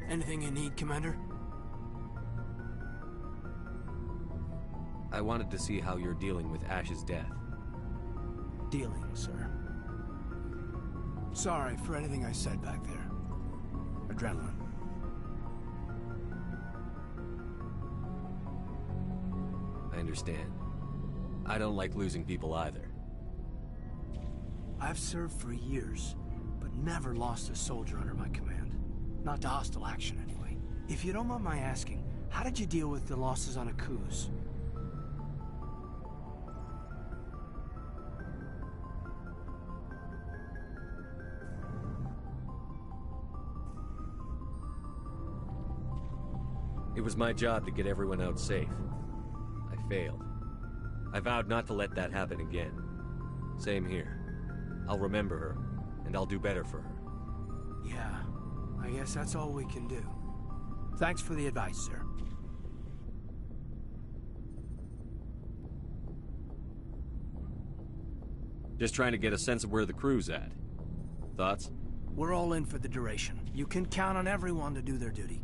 Anything you need, Commander? I wanted to see how you're dealing with Ash's death. Dealing, sir. Sorry for anything I said back there. Adrenaline. I understand. I don't like losing people either. I've served for years, but never lost a soldier under my command. Not to hostile action, anyway. If you don't mind my asking, how did you deal with the losses on Akuz? It was my job to get everyone out safe. I failed. I vowed not to let that happen again. Same here. I'll remember her, and I'll do better for her. Yeah, I guess that's all we can do. Thanks for the advice, sir. Just trying to get a sense of where the crew's at. Thoughts? We're all in for the duration. You can count on everyone to do their duty.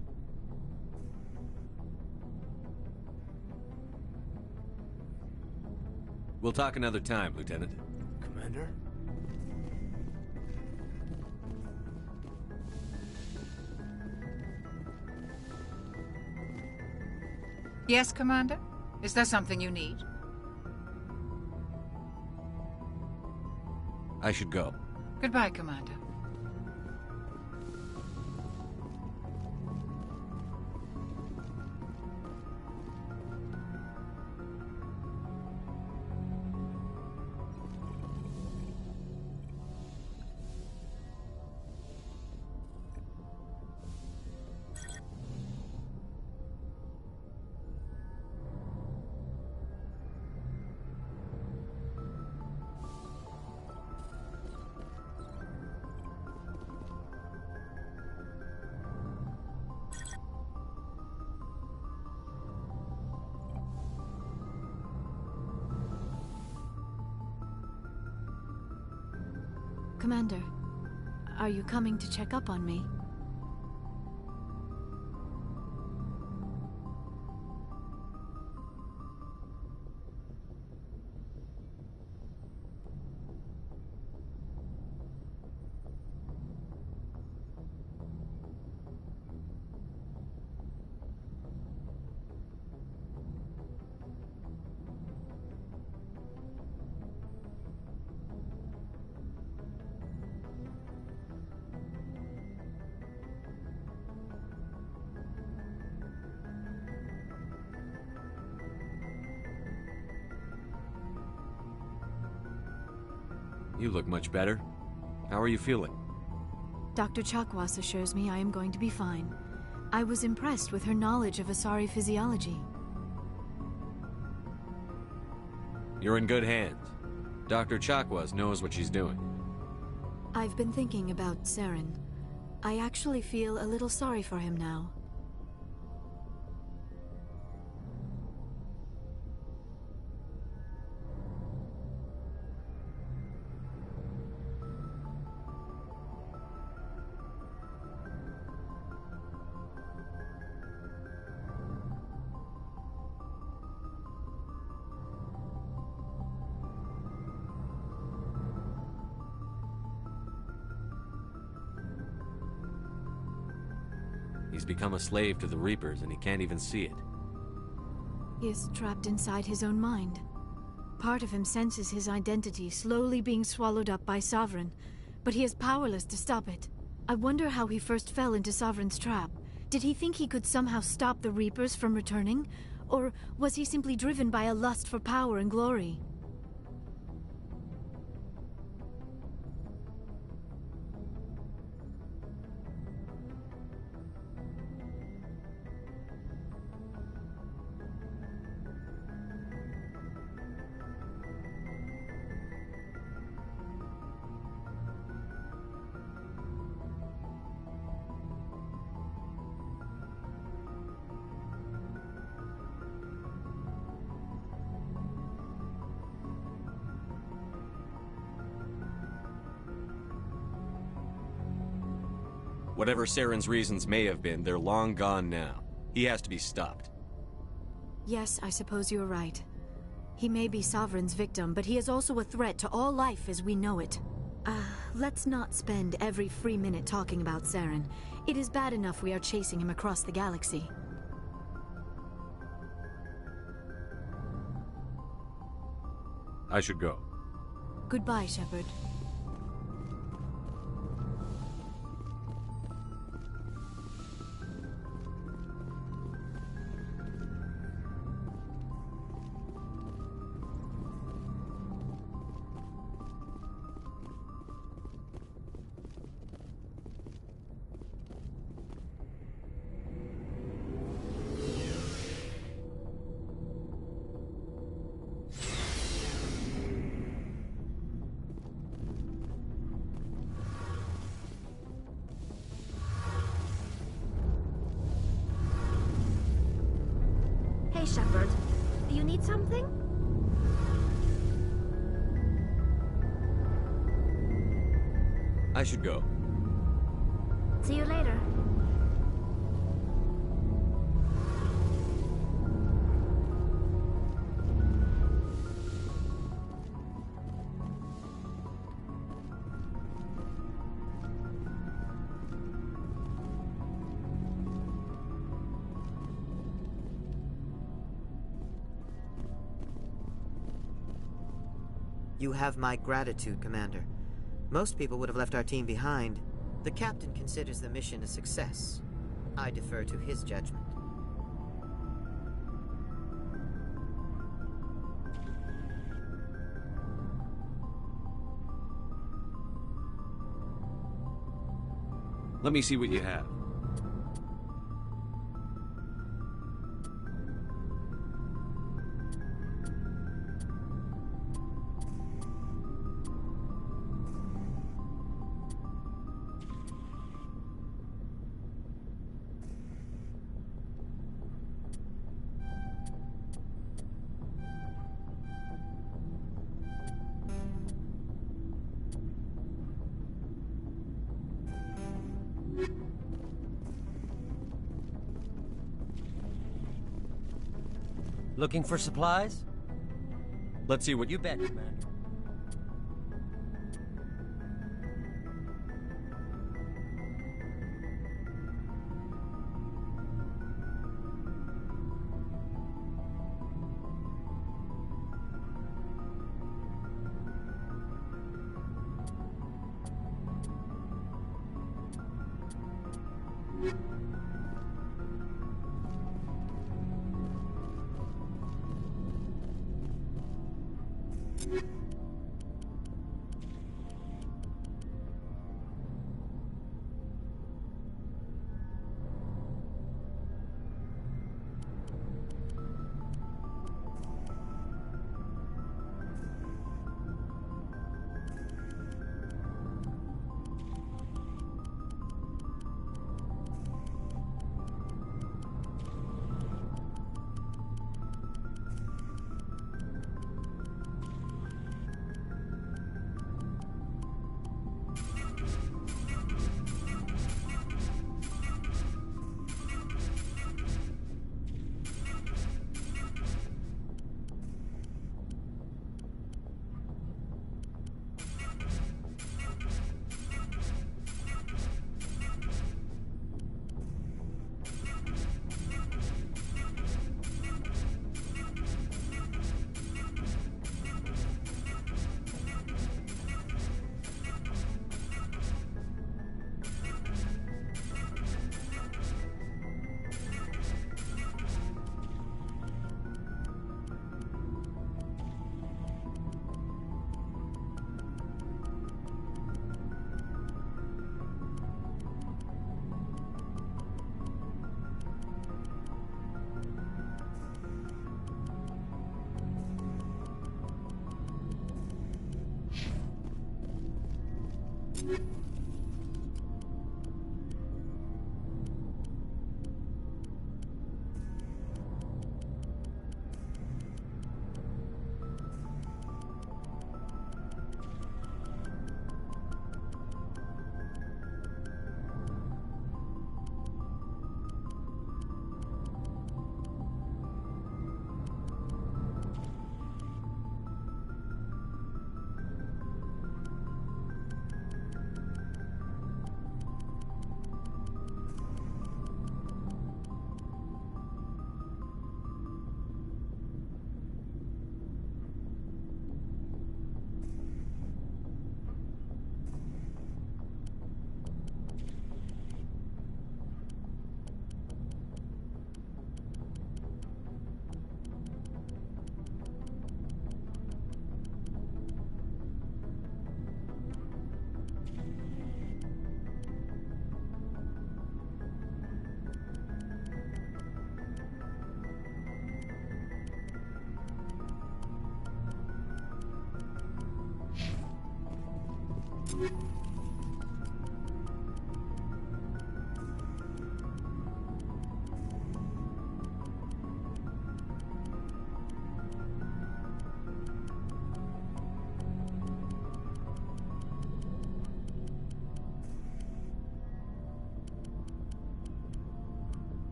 We'll talk another time, Lieutenant. Commander? Yes, Commander? Is there something you need? I should go. Goodbye, Commander. Commander, are you coming to check up on me? You look much better. How are you feeling? Dr. Chakwas assures me I am going to be fine. I was impressed with her knowledge of Asari physiology. You're in good hands. Dr. Chakwas knows what she's doing. I've been thinking about Saren. I actually feel a little sorry for him now. He's become a slave to the Reapers and he can't even see it. He is trapped inside his own mind. Part of him senses his identity slowly being swallowed up by Sovereign, but he is powerless to stop it. I wonder how he first fell into Sovereign's trap. Did he think he could somehow stop the Reapers from returning? Or was he simply driven by a lust for power and glory? Whatever Saren's reasons may have been, they're long gone now. He has to be stopped. Yes, I suppose you're right. He may be Sovereign's victim, but he is also a threat to all life as we know it. Let's not spend every free minute talking about Saren. It is bad enough we are chasing him across the galaxy. I should go. Goodbye, Shepard. Hey, Shepard. Do you need something? I should go. See you later. You have my gratitude, Commander. Most people would have left our team behind. The captain considers the mission a success. I defer to his judgment. Let me see what you have. Looking for supplies? Let's see what You bet, Commander.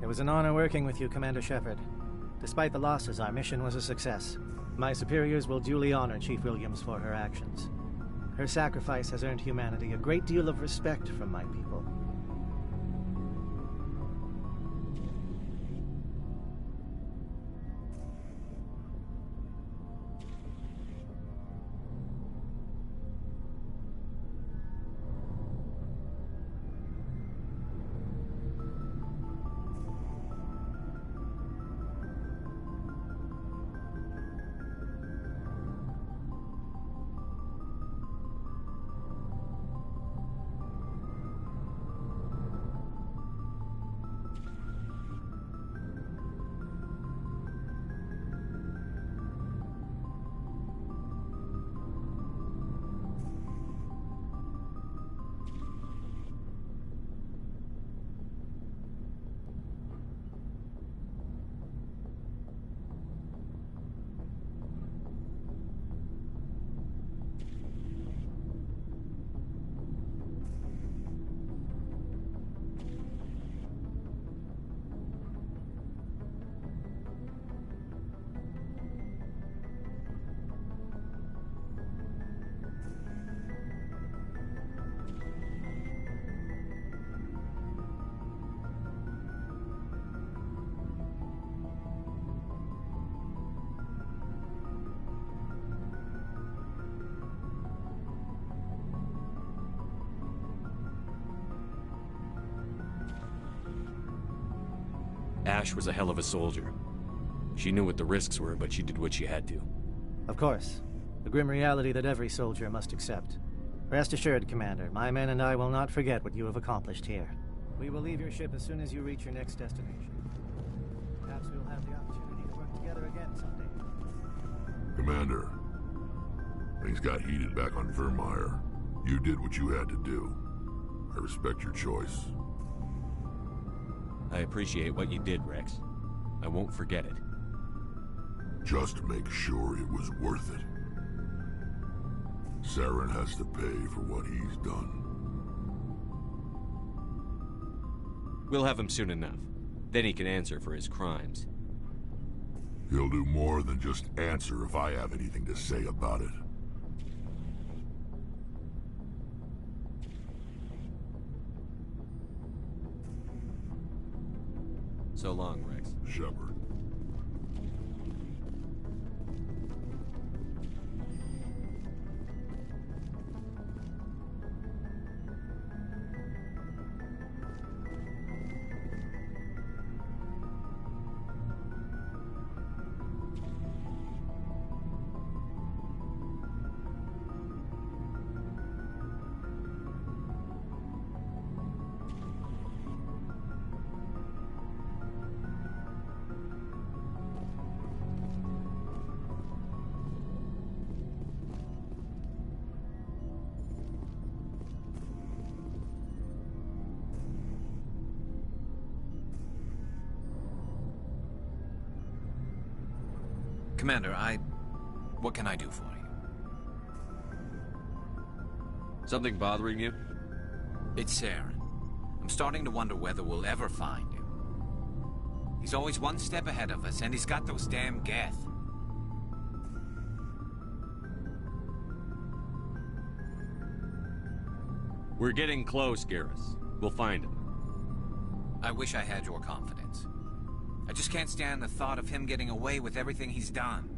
It was an honor working with you, Commander Shepard. Despite the losses, our mission was a success. My superiors will duly honor Chief Williams for her actions. Her sacrifice has earned humanity a great deal of respect from my people. Ash was a hell of a soldier. She knew what the risks were, but she did what she had to. Of course. The grim reality that every soldier must accept. Rest assured, Commander, my men and I will not forget what you have accomplished here. We will leave your ship as soon as you reach your next destination. Perhaps we will have the opportunity to work together again someday. Commander, things got heated back on Vermeer. You did what you had to do. I respect your choice. I appreciate what you did, Rex. I won't forget it. Just make sure it was worth it. Saren has to pay for what he's done. We'll have him soon enough. Then he can answer for his crimes. He'll do more than just answer if I have anything to say about it. So long, Rex. Shepard. Commander, what can I do for you? Something bothering you? It's Saren. I'm starting to wonder whether we'll ever find him. He's always one step ahead of us, and he's got those damn Geth. We're getting close, Garrus. We'll find him. I wish I had your confidence. I just can't stand the thought of him getting away with everything he's done.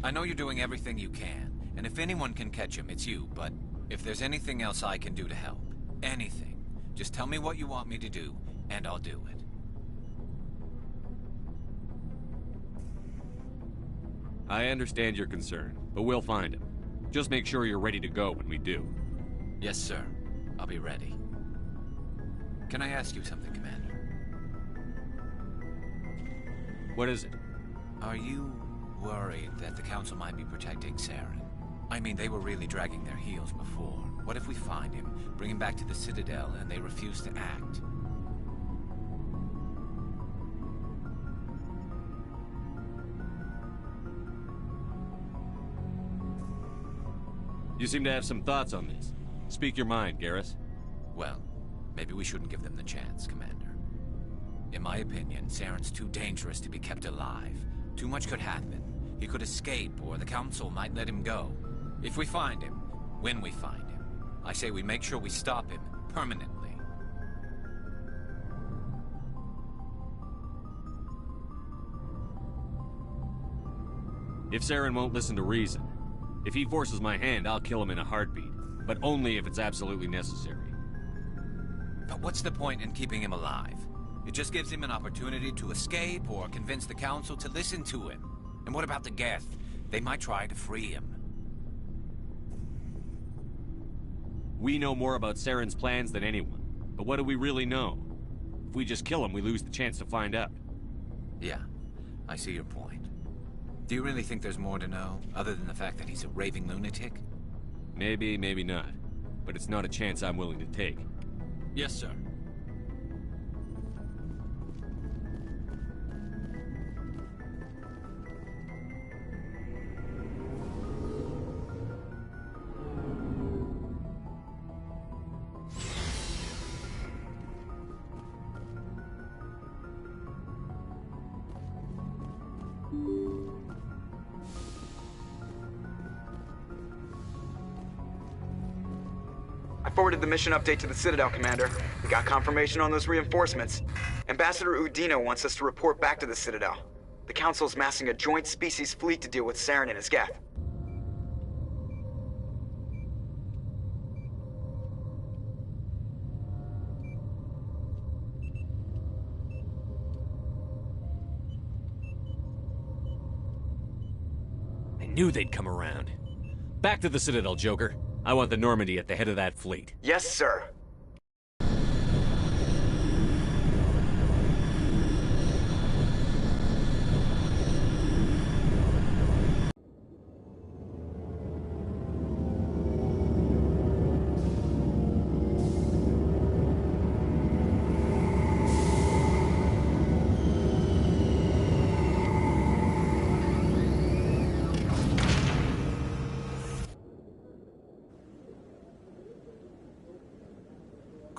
I know you're doing everything you can, and if anyone can catch him, it's you, but if there's anything else I can do to help, anything, just tell me what you want me to do, and I'll do it. I understand your concern, but we'll find him. Just make sure you're ready to go when we do. Yes, sir. I'll be ready. Can I ask you something, Commander? What is it? Are you worried that the Council might be protecting Saren? I mean, they were really dragging their heels before. What if we find him, bring him back to the Citadel, and they refuse to act? You seem to have some thoughts on this. Speak your mind, Garrus. Well, maybe we shouldn't give them the chance, Commander. In my opinion, Saren's too dangerous to be kept alive. Too much could happen. He could escape, or the Council might let him go. If we find him, when we find him, I say we make sure we stop him permanently. If Saren won't listen to reason, if he forces my hand, I'll kill him in a heartbeat. But only if it's absolutely necessary. But what's the point in keeping him alive? It just gives him an opportunity to escape or convince the Council to listen to him. And what about the Geth? They might try to free him. We know more about Saren's plans than anyone. But what do we really know? If we just kill him, we lose the chance to find out. Yeah, I see your point. Do you really think there's more to know, other than the fact that he's a raving lunatic? Maybe, maybe not. But it's not a chance I'm willing to take. Yes, sir. I forwarded the mission update to the Citadel, Commander. We got confirmation on those reinforcements. Ambassador Udino wants us to report back to the Citadel. The Council's massing a joint species fleet to deal with Saren and his Geth. I knew they'd come around. Back to the Citadel, Joker. I want the Normandy at the head of that fleet. Yes, sir.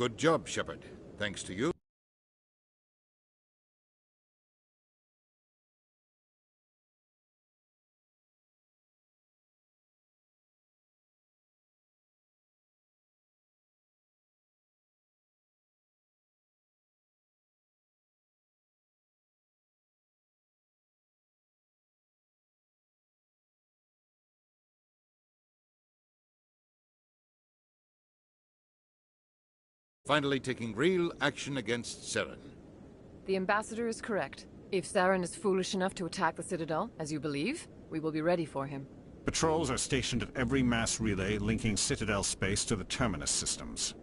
Good job, Shepard. Thanks to you. Finally taking real action against Saren. The Ambassador is correct. If Saren is foolish enough to attack the Citadel, as you believe, we will be ready for him. Patrols are stationed at every mass relay linking Citadel space to the Terminus systems.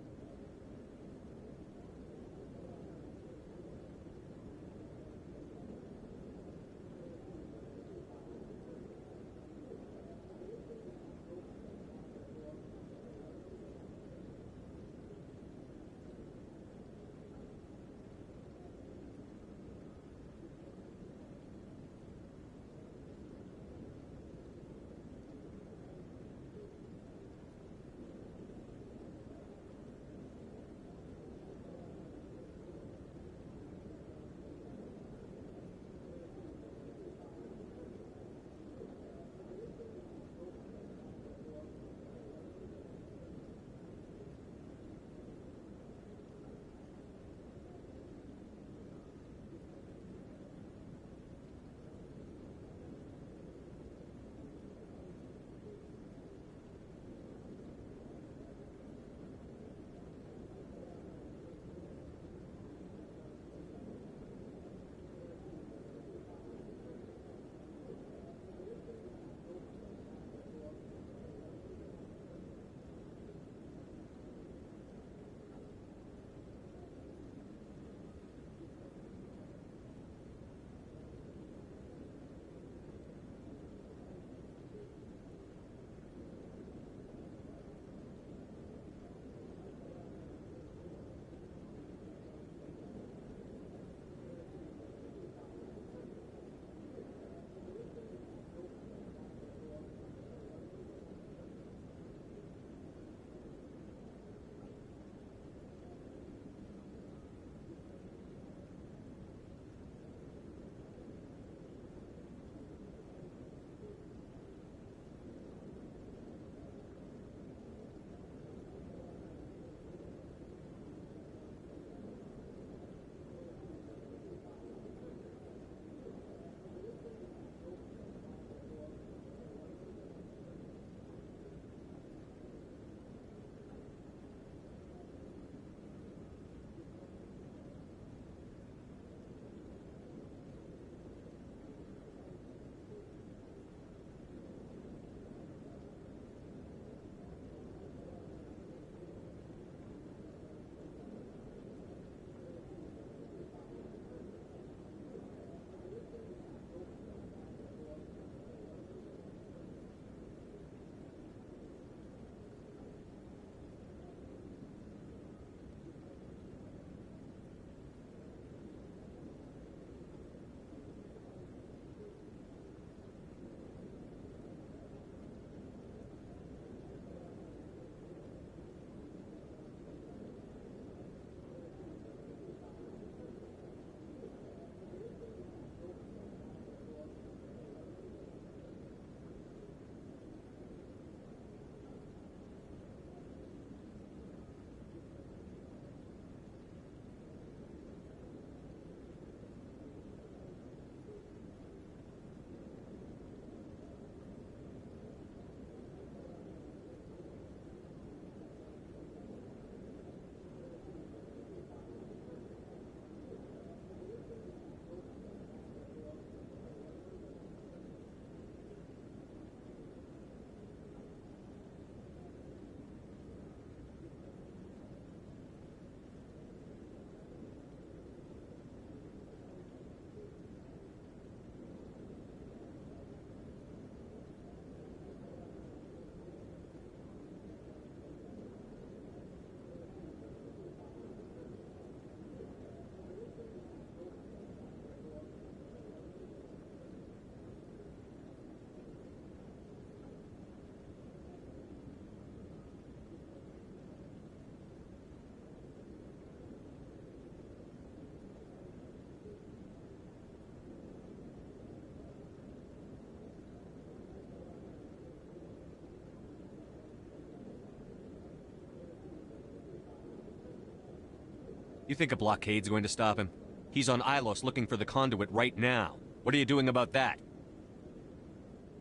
You think a blockade's going to stop him? He's on Ilos looking for the conduit right now. What are you doing about that?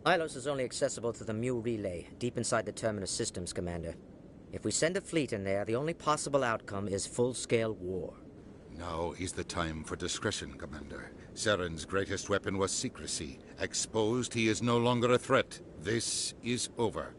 Ilos is only accessible to the Mu relay, deep inside the Terminus systems, Commander. If we send a fleet in there, the only possible outcome is full-scale war. Now is the time for discretion, Commander. Saren's greatest weapon was secrecy. Exposed, he is no longer a threat. This is over.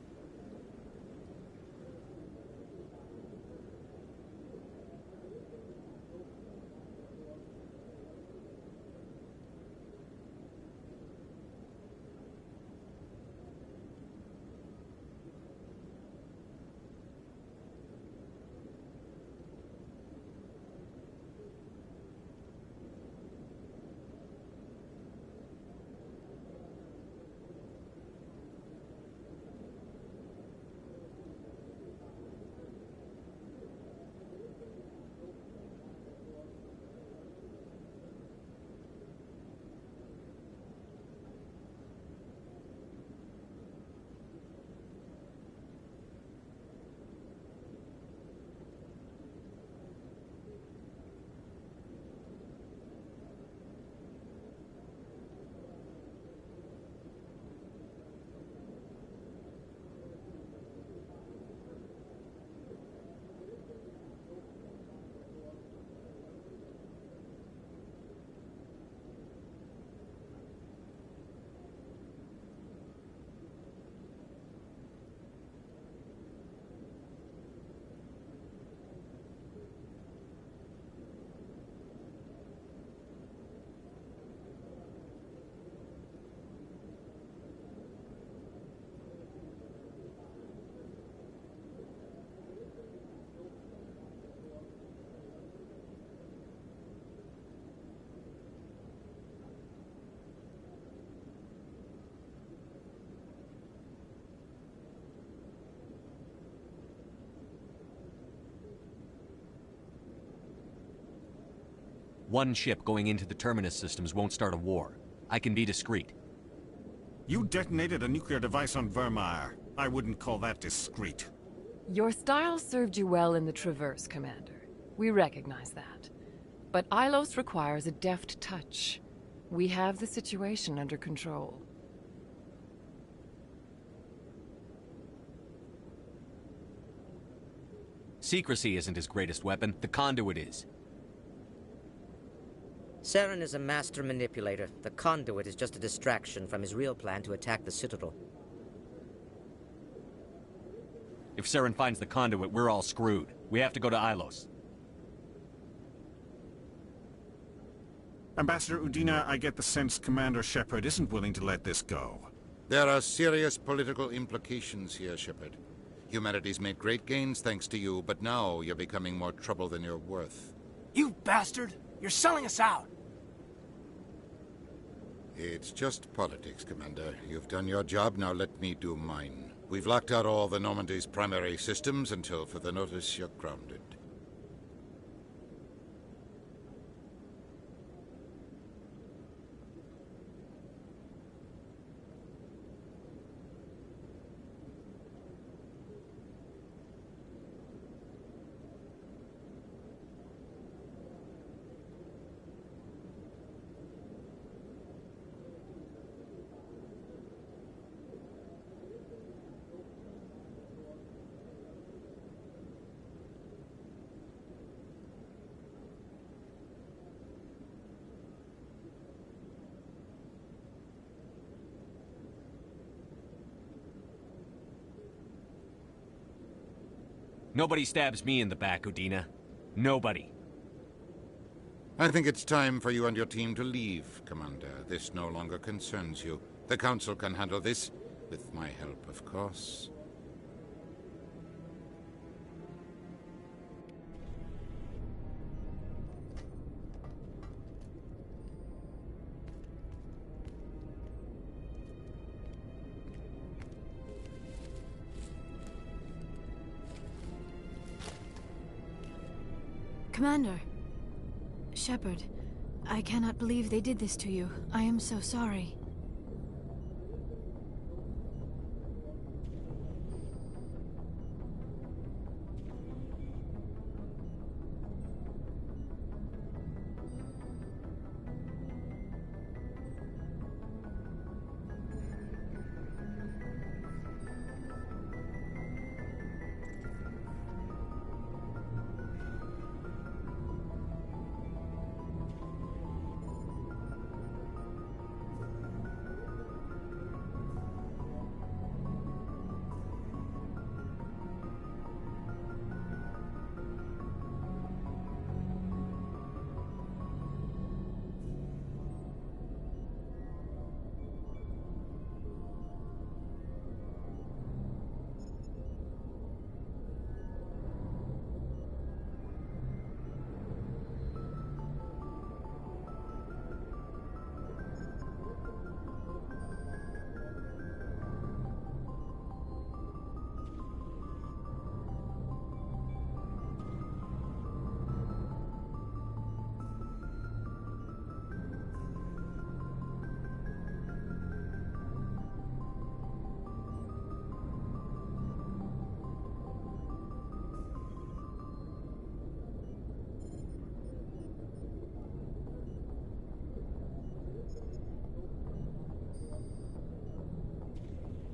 One ship going into the Terminus systems won't start a war. I can be discreet. You detonated a nuclear device on Vermeer. I wouldn't call that discreet. Your style served you well in the Traverse, Commander. We recognize that. But Ilos requires a deft touch. We have the situation under control. Secrecy isn't his greatest weapon. The conduit is. Saren is a master manipulator. The conduit is just a distraction from his real plan to attack the Citadel. If Saren finds the conduit, we're all screwed. We have to go to Ilos. Ambassador Udina, I get the sense Commander Shepard isn't willing to let this go. There are serious political implications here, Shepard. Humanity's made great gains thanks to you, but now you're becoming more trouble than you're worth. You bastard! You're selling us out! It's just politics, Commander. You've done your job, now let me do mine. We've locked out all the Normandy's primary systems until further notice you're grounded. Nobody stabs me in the back, Udina. Nobody. I think it's time for you and your team to leave, Commander. This no longer concerns you. The Council can handle this, with my help, of course. Commander. Shepard, I cannot believe they did this to you. I am so sorry.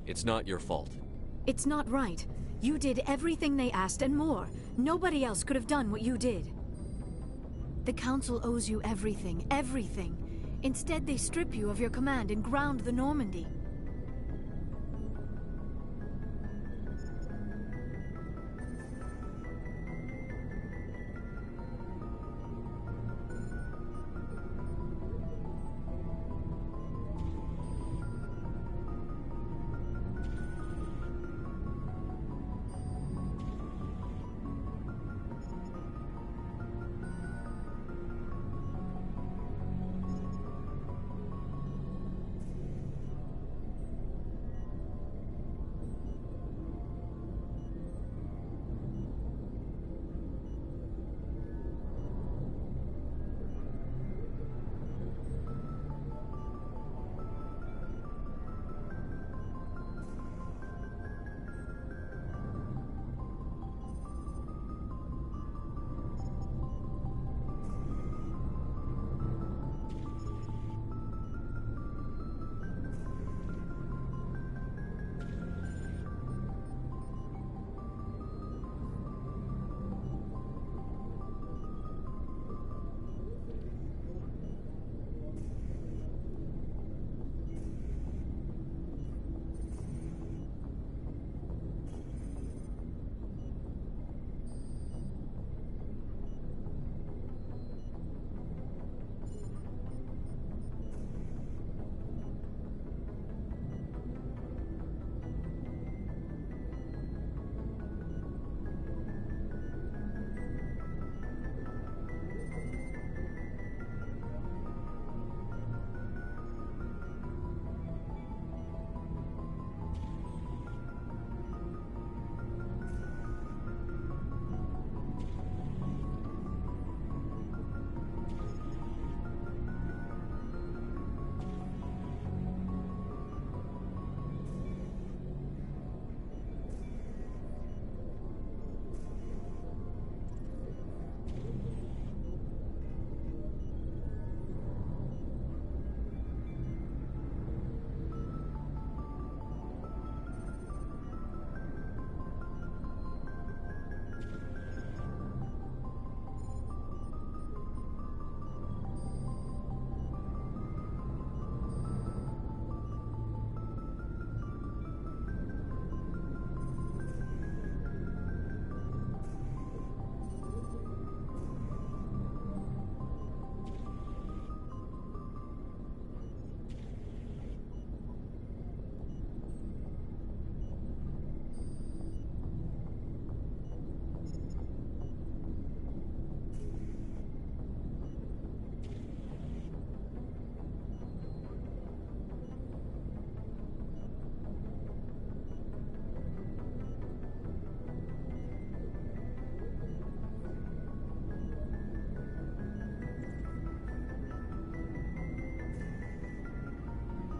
It's not your fault. It's not right. You did everything they asked and more. Nobody else could have done what you did. The Council owes you everything, everything. Instead, they strip you of your command and ground the Normandy.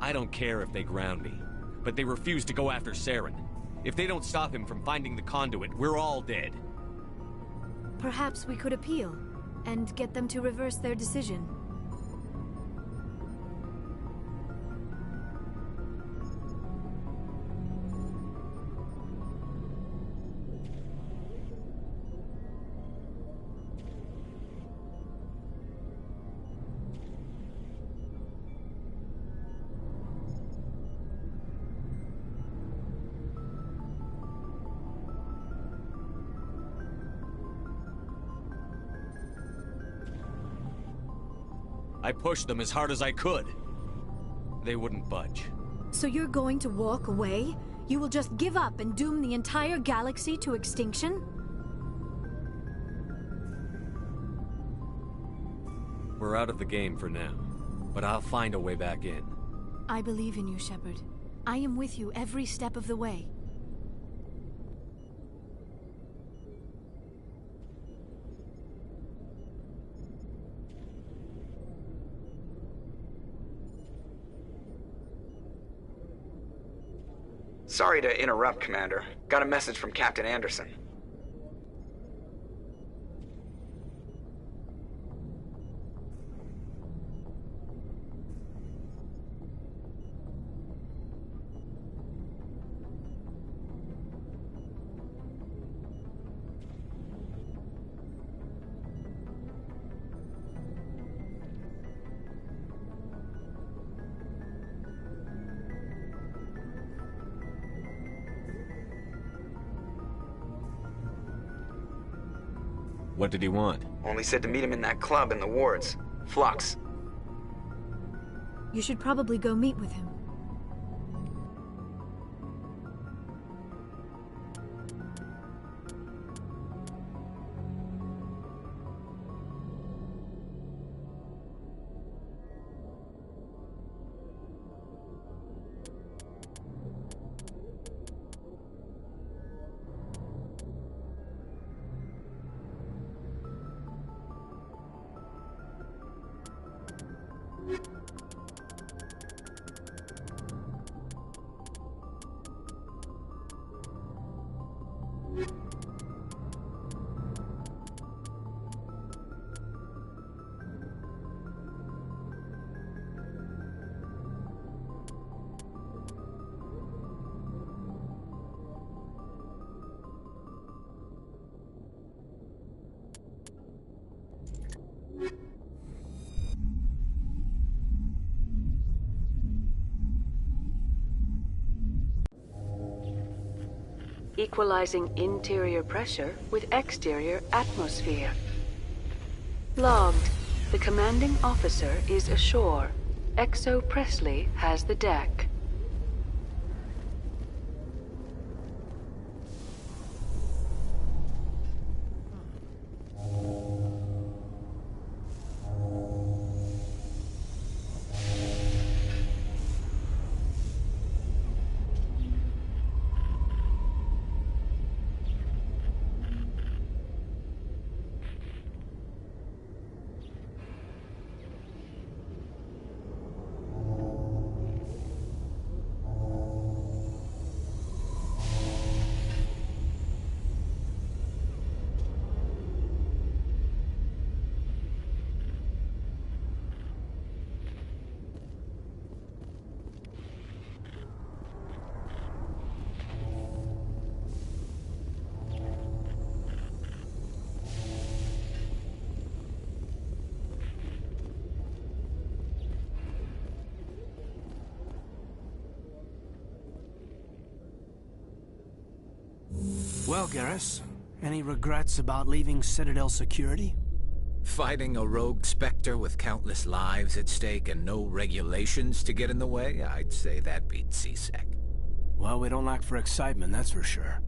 I don't care if they ground me, but they refuse to go after Saren. If they don't stop him from finding the conduit, we're all dead. Perhaps we could appeal, and get them to reverse their decision. I pushed them as hard as I could. They wouldn't budge. So you're going to walk away? You will just give up and doom the entire galaxy to extinction? We're out of the game for now, but I'll find a way back in. I believe in you, Shepard. I am with you every step of the way. Sorry to interrupt, Commander. Got a message from Captain Anderson. What did he want? Only said to meet him in that club in the wards. Flux. You should probably go meet with him. Equalizing interior pressure with exterior atmosphere. Logged. The commanding officer is ashore. Exo Presley has the deck. Well, Garrus, any regrets about leaving Citadel security? Fighting a rogue Spectre with countless lives at stake and no regulations to get in the way? I'd say that beats C-Sec. Well, we don't lack for excitement, that's for sure.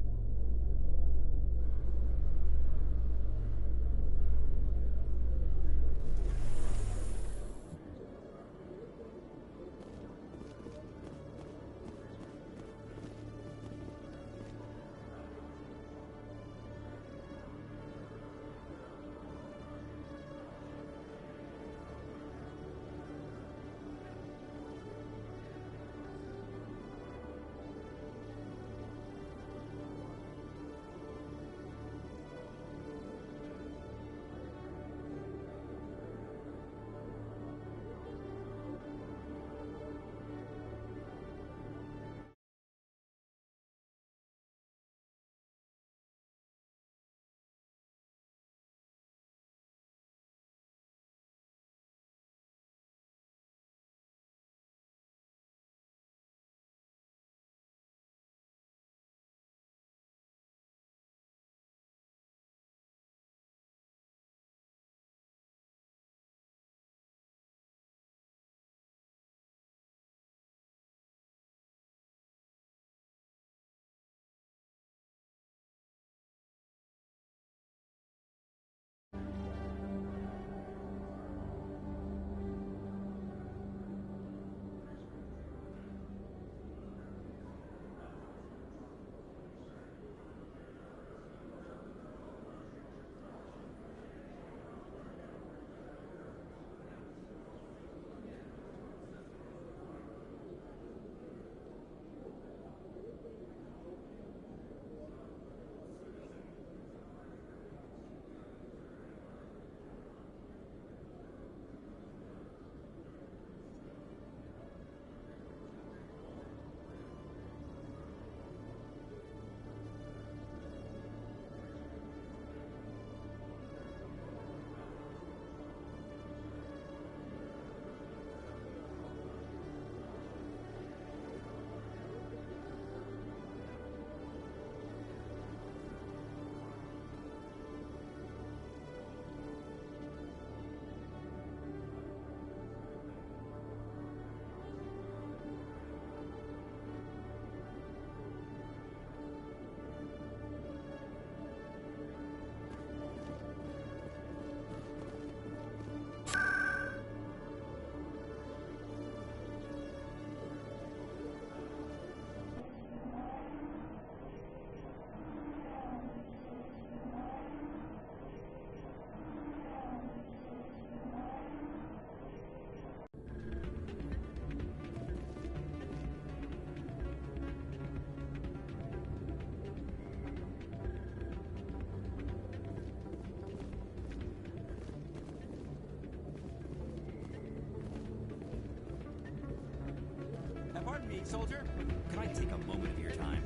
speak, soldier? Could I take a moment of your time?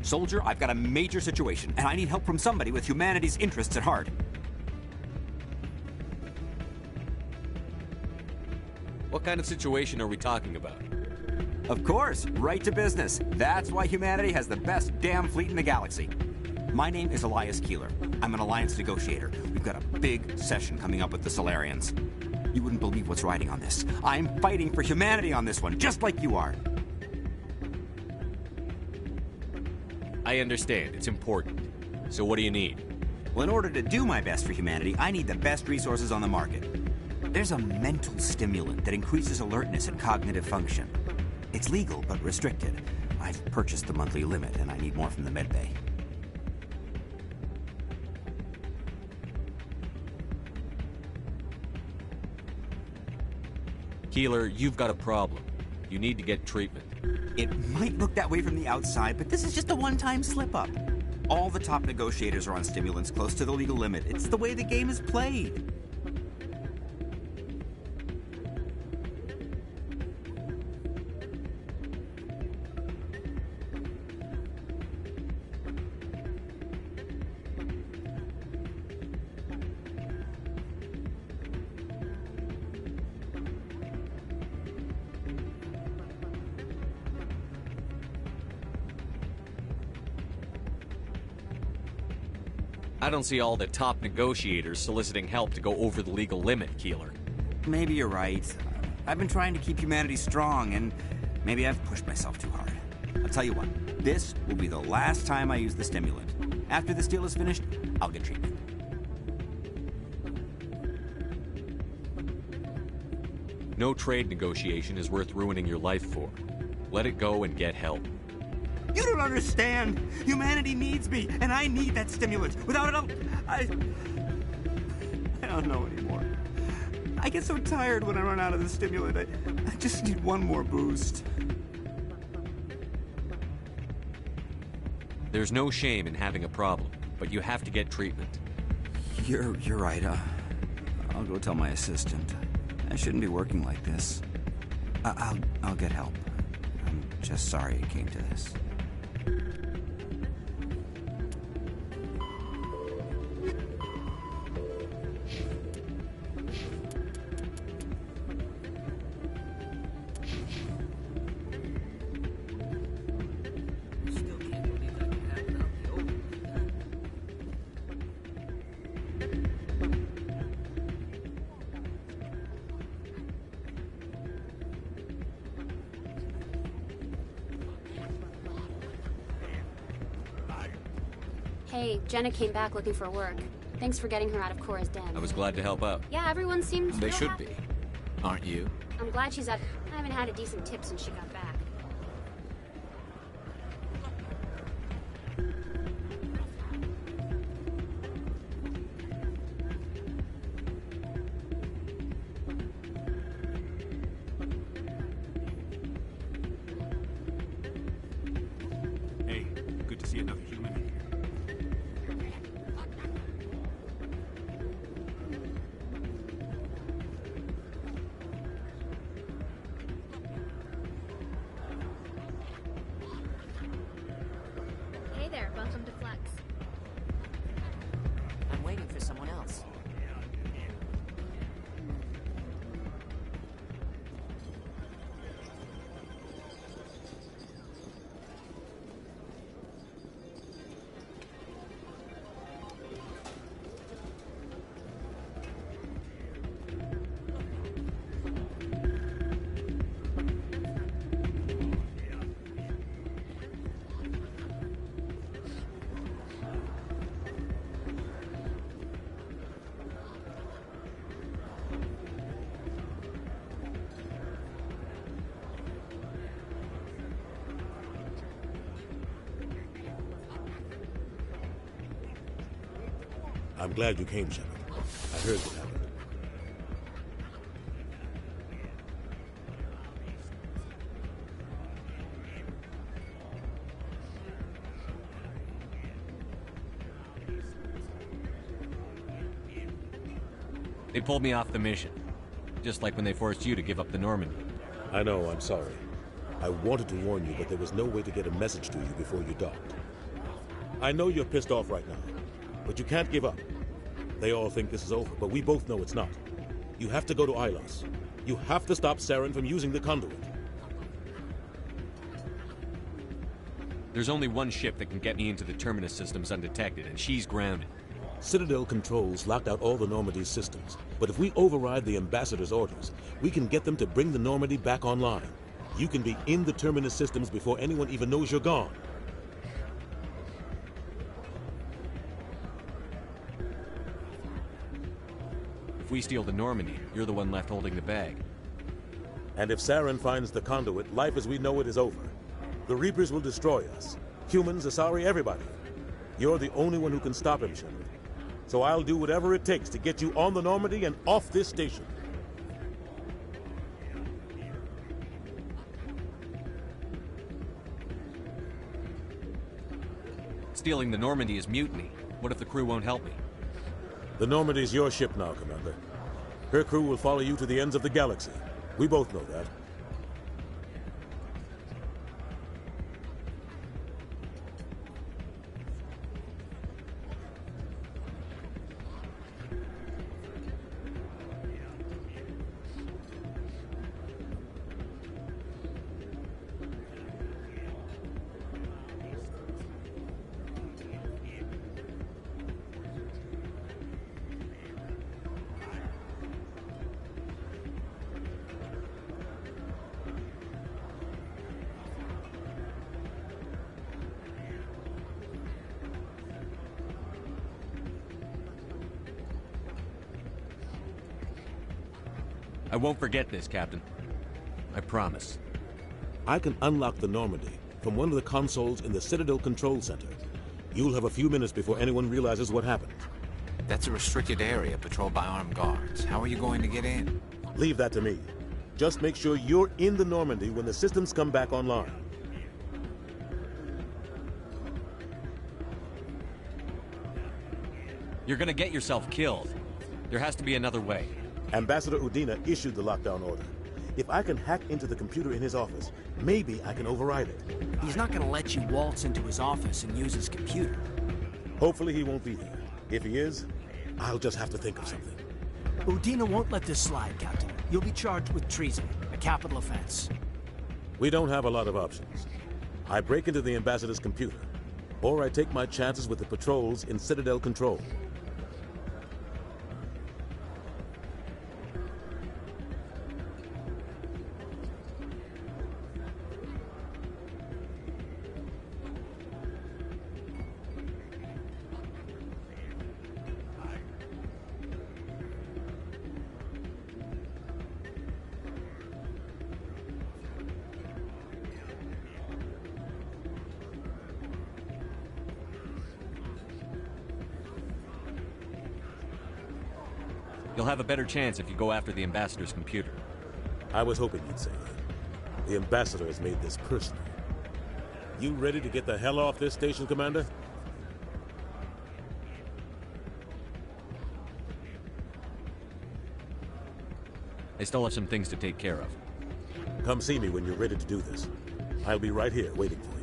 Soldier, I've got a major situation, and I need help from somebody with humanity's interests at heart. What kind of situation are we talking about? Of course, right to business. That's why humanity has the best damn fleet in the galaxy. My name is Elias Keeler. I'm an alliance negotiator. We've got a big session coming up with the Solarians. You wouldn't believe what's riding on this. I'm fighting for humanity on this one, just like you are. I understand. It's important. So what do you need? Well, in order to do my best for humanity, I need the best resources on the market. There's a mental stimulant that increases alertness and cognitive function. It's legal, but restricted. I've purchased the monthly limit, and I need more from the medbay. Keeler, you've got a problem. You need to get treatment. It might look that way from the outside, but this is just a one-time slip-up. All the top negotiators are on stimulants close to the legal limit. It's the way the game is played. I don't see all the top negotiators soliciting help to go over the legal limit, Keeler. Maybe you're right. I've been trying to keep humanity strong, and maybe I've pushed myself too hard. I'll tell you what, this will be the last time I use the stimulant. After this deal is finished, I'll get treatment. No trade negotiation is worth ruining your life for. Let it go and get help. You don't understand! Humanity needs me, and I need that stimulant. Without it, I don't know anymore. I get so tired when I run out of the stimulant. I just need one more boost. There's no shame in having a problem, but you have to get treatment. You're right. I'll go tell my assistant. I shouldn't be working like this. I'll get help. I'm just sorry it came to this. Hey, Jenna came back looking for work. Thanks for getting her out of Cora's den. I was glad to help out. Yeah, everyone seems They real should happy. be. Aren't you? I'm glad she's at... I haven't had a decent tip since she got back. Hey, good to see another human in here. Hey there, welcome to Flex. I'm waiting for someone else. I'm glad you came, Shepard. I heard what happened. They pulled me off the mission. Just like when they forced you to give up the Normandy. I know, I'm sorry. I wanted to warn you, but there was no way to get a message to you before you docked. I know you're pissed off right now, but you can't give up. They all think this is over, but we both know it's not. You have to go to Ilos. You have to stop Saren from using the conduit. There's only one ship that can get me into the Terminus systems undetected, and she's grounded. Citadel controls locked out all the Normandy's systems, but if we override the Ambassador's orders, we can get them to bring the Normandy back online. You can be in the Terminus systems before anyone even knows you're gone. If we steal the Normandy, you're the one left holding the bag. And if Saren finds the conduit, life as we know it is over. The Reapers will destroy us. Humans, Asari, everybody. You're the only one who can stop him, Shepard. So I'll do whatever it takes to get you on the Normandy and off this station. Stealing the Normandy is mutiny. What if the crew won't help me? The Normandy's your ship now, Commander. Her crew will follow you to the ends of the galaxy. We both know that. I won't forget this, Captain. I promise. I can unlock the Normandy from one of the consoles in the Citadel Control Center. You'll have a few minutes before anyone realizes what happened. That's a restricted area patrolled by armed guards. How are you going to get in? Leave that to me. Just make sure you're in the Normandy when the systems come back online. You're gonna get yourself killed. There has to be another way. Ambassador Udina issued the lockdown order. If I can hack into the computer in his office, maybe I can override it. He's not gonna let you waltz into his office and use his computer. Hopefully he won't be there. If he is, I'll just have to think of something. Udina won't let this slide, Captain. You'll be charged with treason, a capital offense. We don't have a lot of options. I break into the Ambassador's computer, or I take my chances with the patrols in Citadel Control. You'll have a better chance if you go after the Ambassador's computer. I was hoping you'd say that. The Ambassador has made this personal. You ready to get the hell off this station, Commander? I still have some things to take care of. Come see me when you're ready to do this. I'll be right here waiting for you.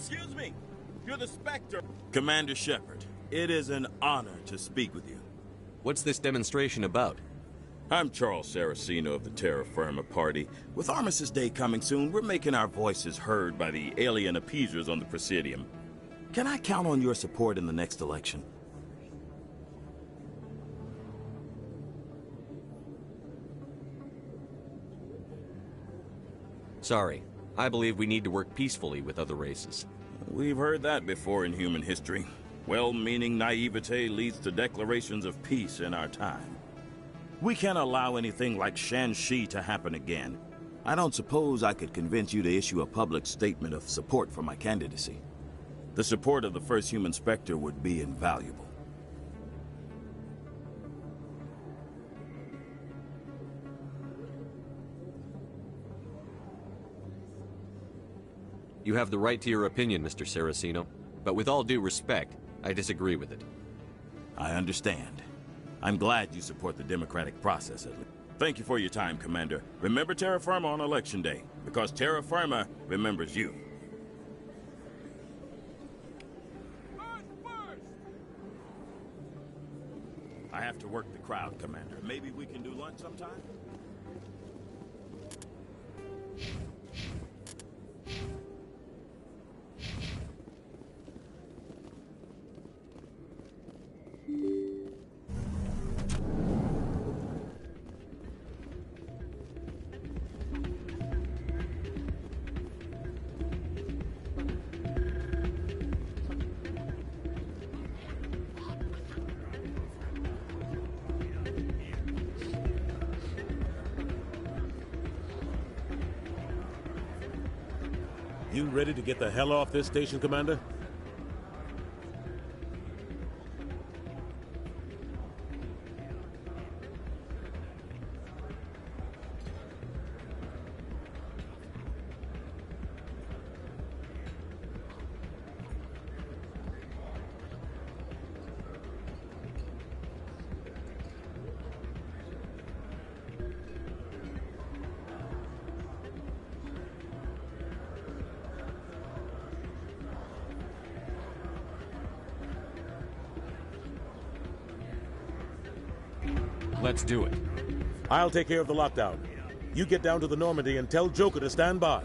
Excuse me. You're the Spectre. Commander Shepard, it is an honor to speak with you. What's this demonstration about? I'm Charles Saraceno of the Terra Firma Party. With Armistice Day coming soon, we're making our voices heard by the alien appeasers on the Presidium. Can I count on your support in the next election? Sorry. I believe we need to work peacefully with other races. We've heard that before in human history. Well-meaning naivete leads to declarations of peace in our time. We can't allow anything like Shanxi to happen again. I don't suppose I could convince you to issue a public statement of support for my candidacy. The support of the first human Spectre would be invaluable. You have the right to your opinion, Mr. Saraceno, but with all due respect, I disagree with it. I understand. I'm glad you support the democratic process, at least. Thank you for your time, Commander. Remember Terra Firma on Election Day, because Terra Firma remembers you. I have to work the crowd, Commander. Maybe we can do lunch sometime? You ready to get the hell off this station, Commander? Let's do it. I'll take care of the lockdown. You get down to the Normandy and tell Joker to stand by.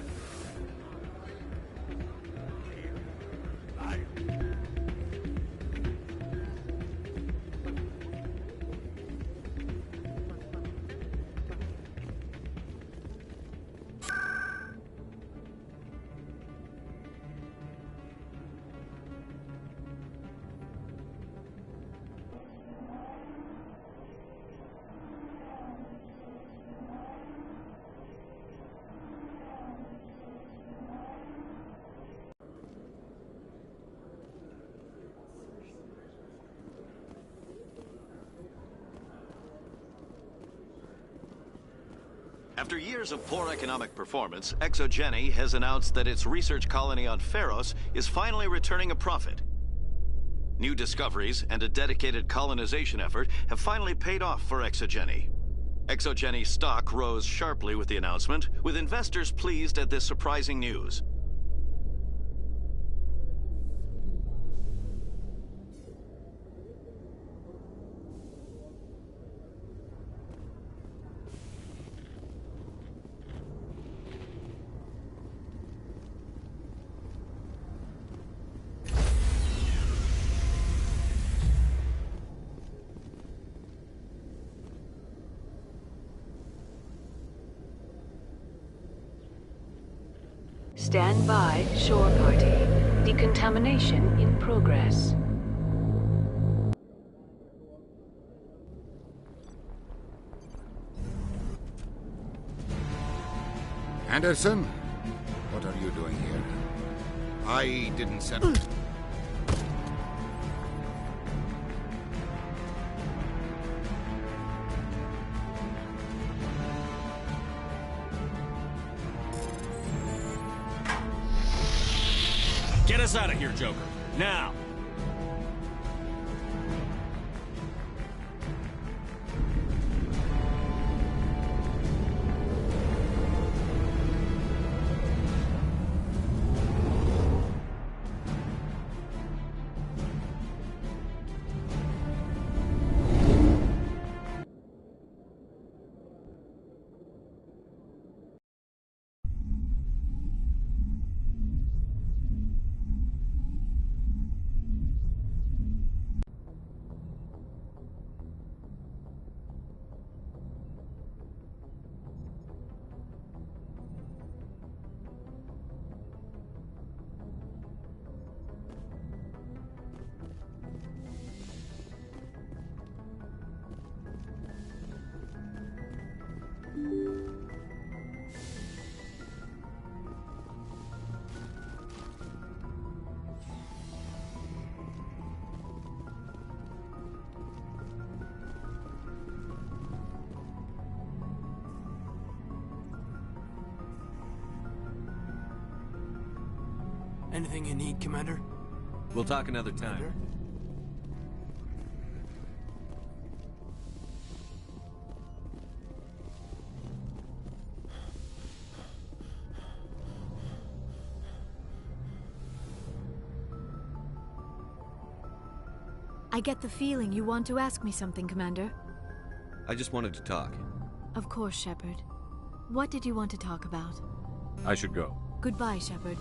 After years of poor economic performance, ExoGeni has announced that its research colony on Pharos is finally returning a profit. New discoveries and a dedicated colonization effort have finally paid off for ExoGeni. ExoGeni stock rose sharply with the announcement, with investors pleased at this surprising news. Stand by, shore party. Decontamination in progress. Anderson? What are you doing here? I didn't send... Get us out of here, Joker. Now! Anything you need, Commander? We'll talk another time. I get the feeling you want to ask me something, Commander. I just wanted to talk. Of course, Shepard. What did you want to talk about? I should go. Goodbye, Shepard.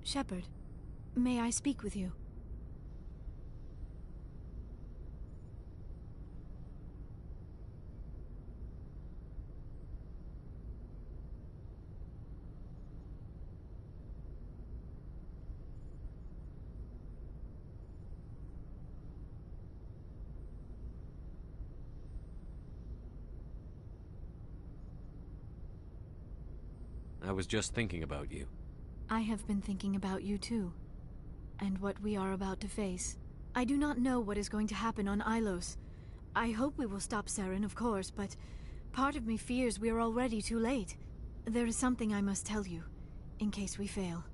Shepard, may I speak with you? I was just thinking about you. I have been thinking about you too, and what we are about to face. I do not know what is going to happen on Ilos. I hope we will stop Saren, of course, but part of me fears we are already too late. There is something I must tell you, in case we fail.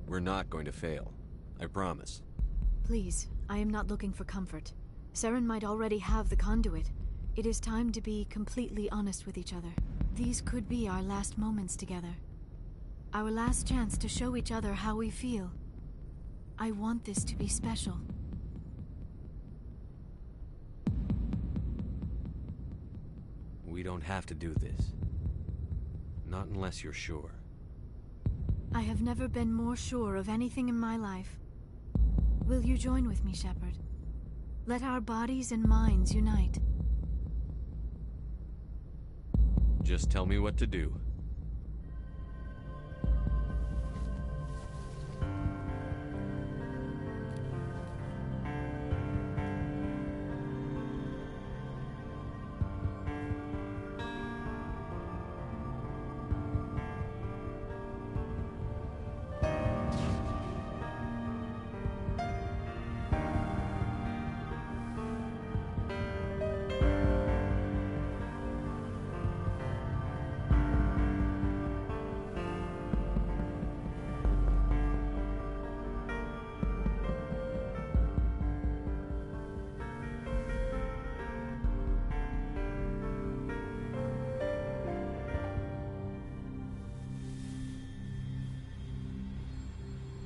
We're not going to fail. I promise. Please, I am not looking for comfort. Saren might already have the conduit. It is time to be completely honest with each other. These could be our last moments together. Our last chance to show each other how we feel. I want this to be special. We don't have to do this. Not unless you're sure. I have never been more sure of anything in my life. Will you join with me, Shepard? Let our bodies and minds unite. Just tell me what to do.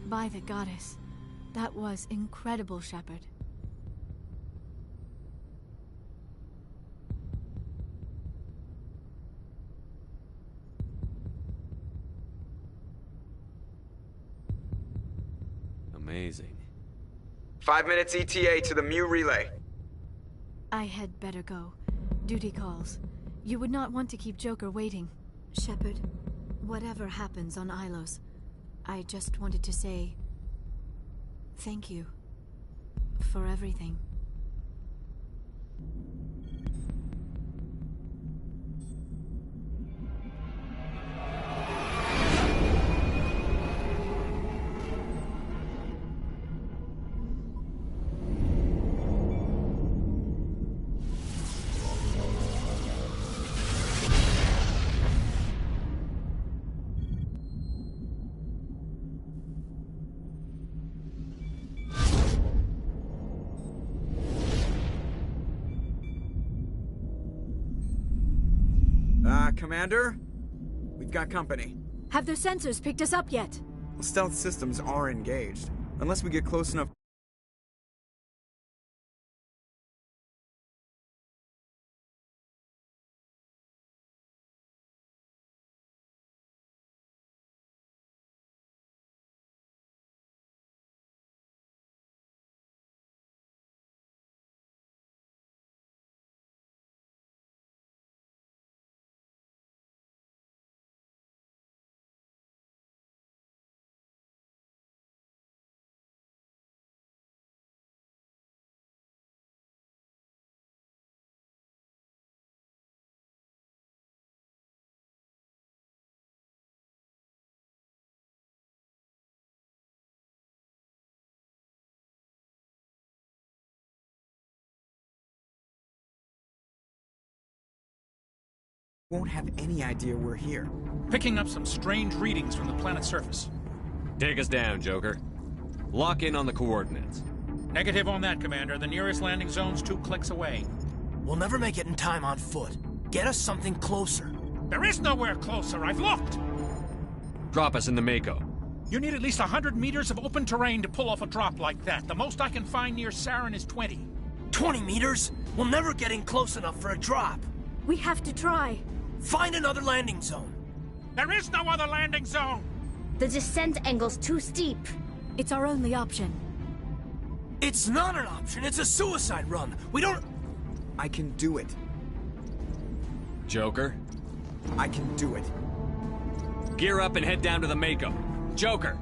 By the goddess, that was incredible, Shepard. Amazing. 5 minutes ETA to the Mu relay. I had better go. Duty calls. You would not want to keep Joker waiting. Shepard, whatever happens on Ilos, I just wanted to say thank you for everything. Commander? We've got company. Have their sensors picked us up yet? Stealth systems are engaged. Unless we get close enough. Won't have any idea we're here. Picking up some strange readings from the planet's surface. Take us down, Joker. Lock in on the coordinates. Negative on that, Commander. The nearest landing zone's 2 clicks away. We'll never make it in time on foot. Get us something closer. There is nowhere closer, I've looked! Drop us in the Mako. You need at least 100 meters of open terrain to pull off a drop like that. The most I can find near Saren is 20. 20 meters? We'll never get in close enough for a drop. We have to try. Find another landing zone. There is no other landing zone! The descent angle's too steep. It's our only option. It's not an option, it's a suicide run. We don't... I can do it. Joker? I can do it. Gear up and head down to the Mako. Joker,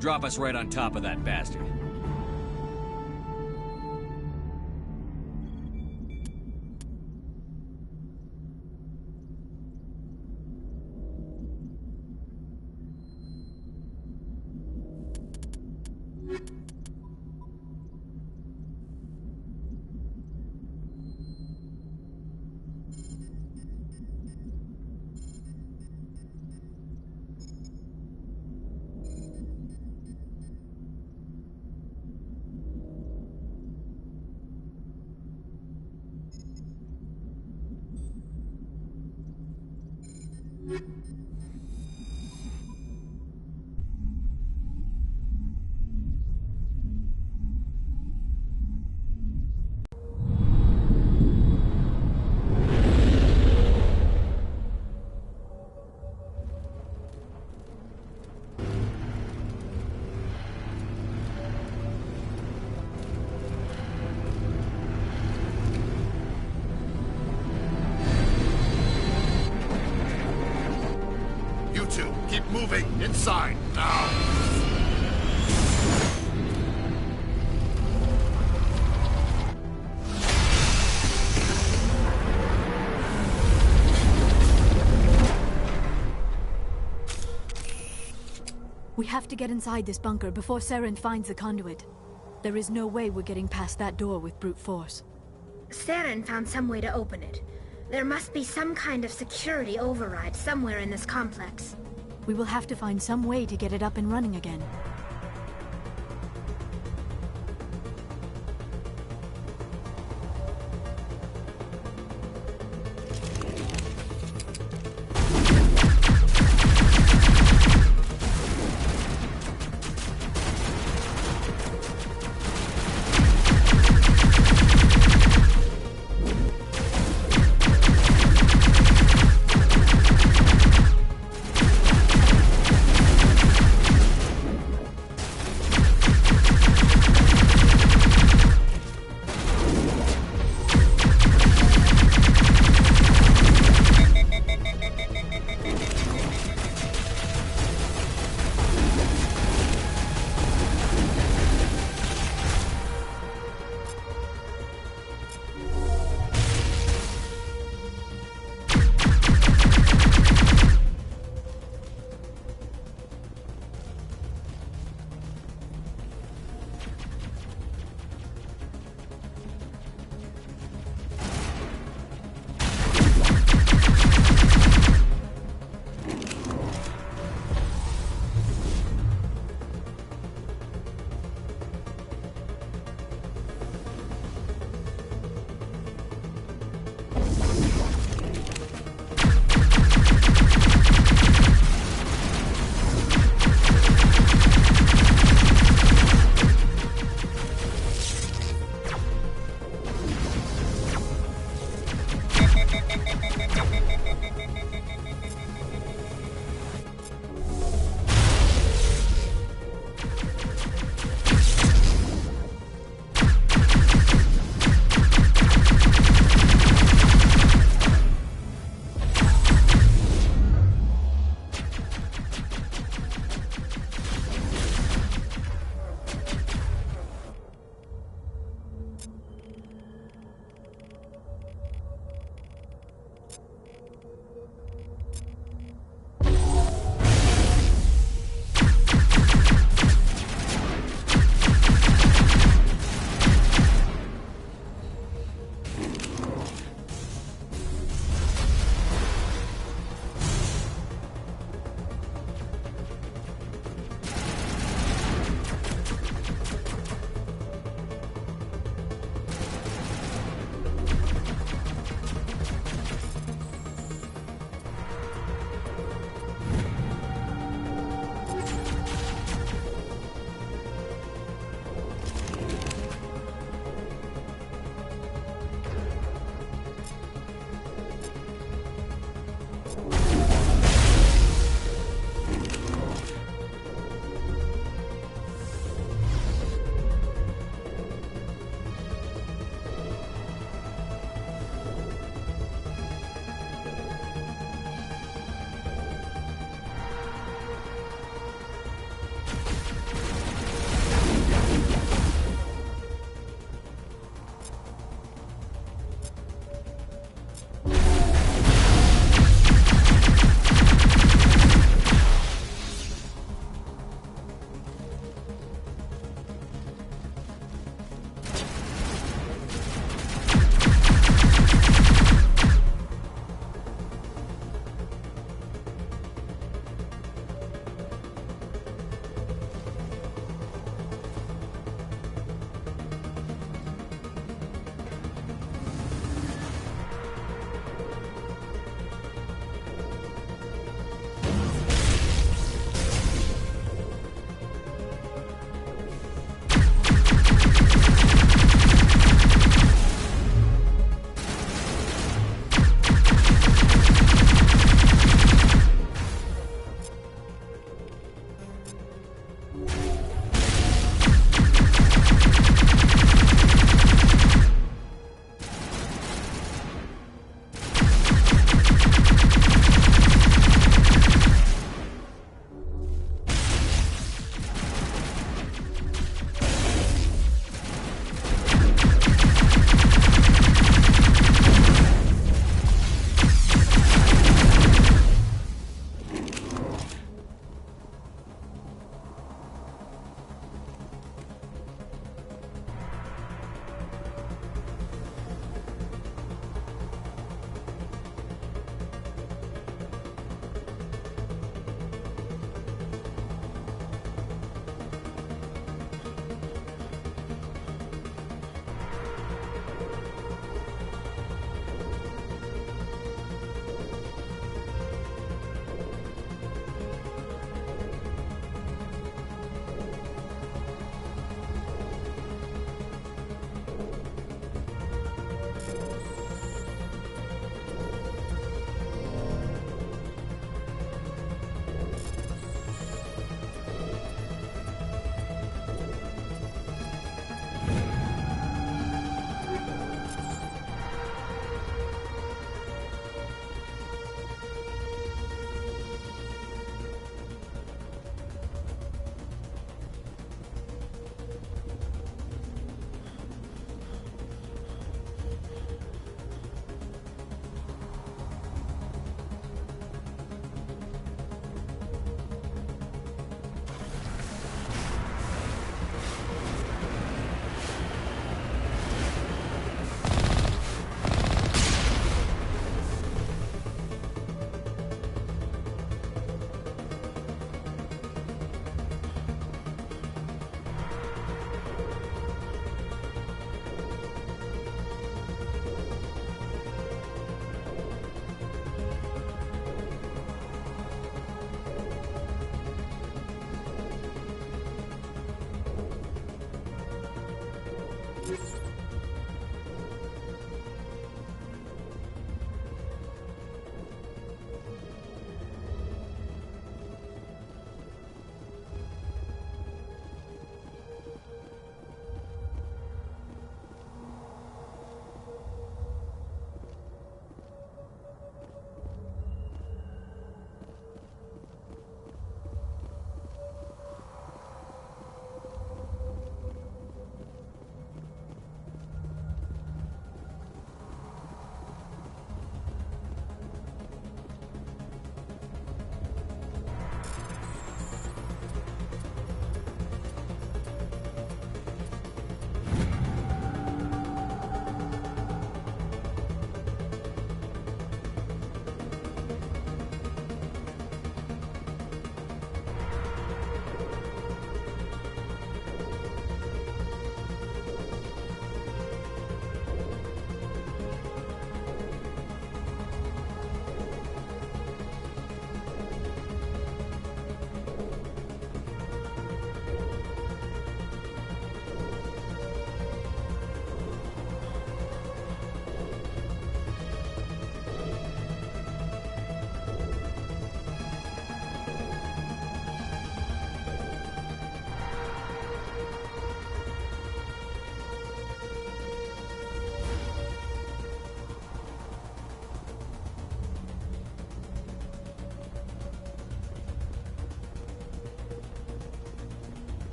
drop us right on top of that bastard. Keep moving inside now. We have to get inside this bunker before Saren finds the conduit. There is no way we're getting past that door with brute force. Saren found some way to open it. There must be some kind of security override somewhere in this complex. We will have to find some way to get it up and running again.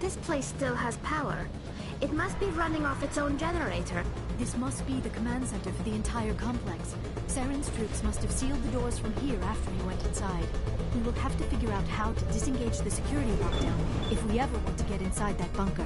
this place still has power. It must be running off its own generator. This must be the command center for the entire complex. Saren's troops must have sealed the doors from here after he went inside. We will have to figure out how to disengage the security lockdown if we ever want to get inside that bunker.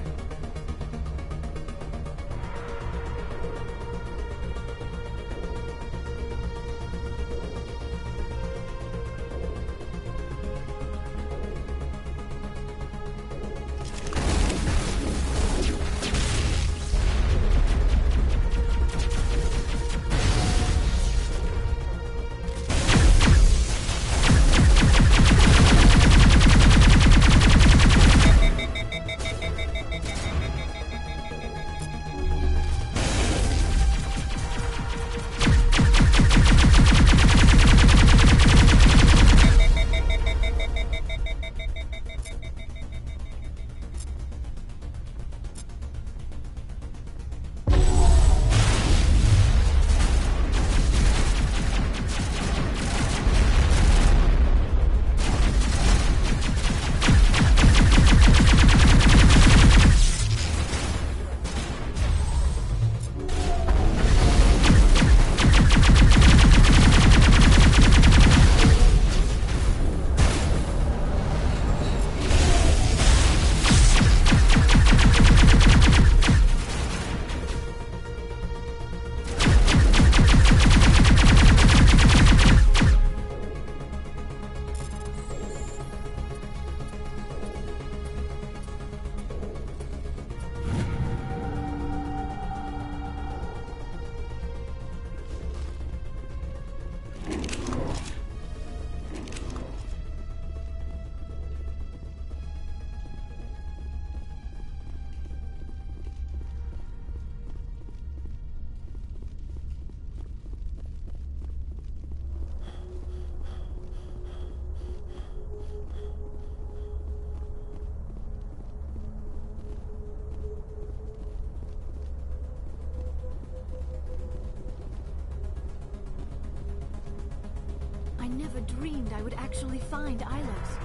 I never dreamed I would actually find Ilos.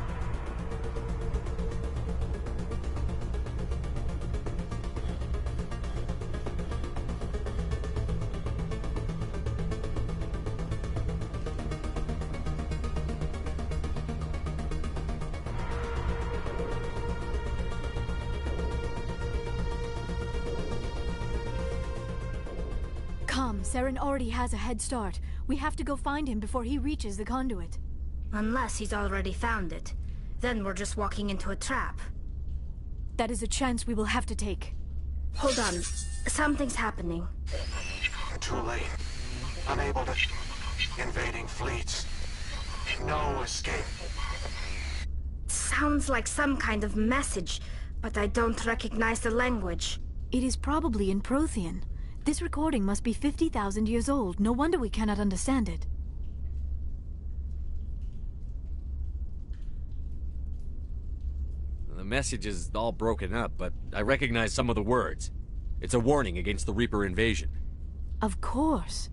Come, Saren already has a head start. We have to go find him before he reaches the conduit. Unless he's already found it. Then we're just walking into a trap. That is a chance we will have to take. Hold on. Something's happening. Too late. Unable to... Invading fleets. No escape. Sounds like some kind of message, but I don't recognize the language. It is probably in Prothean. This recording must be 50,000 years old. No wonder we cannot understand it. The message is all broken up, but I recognize some of the words. It's a warning against the Reaper invasion. Of course.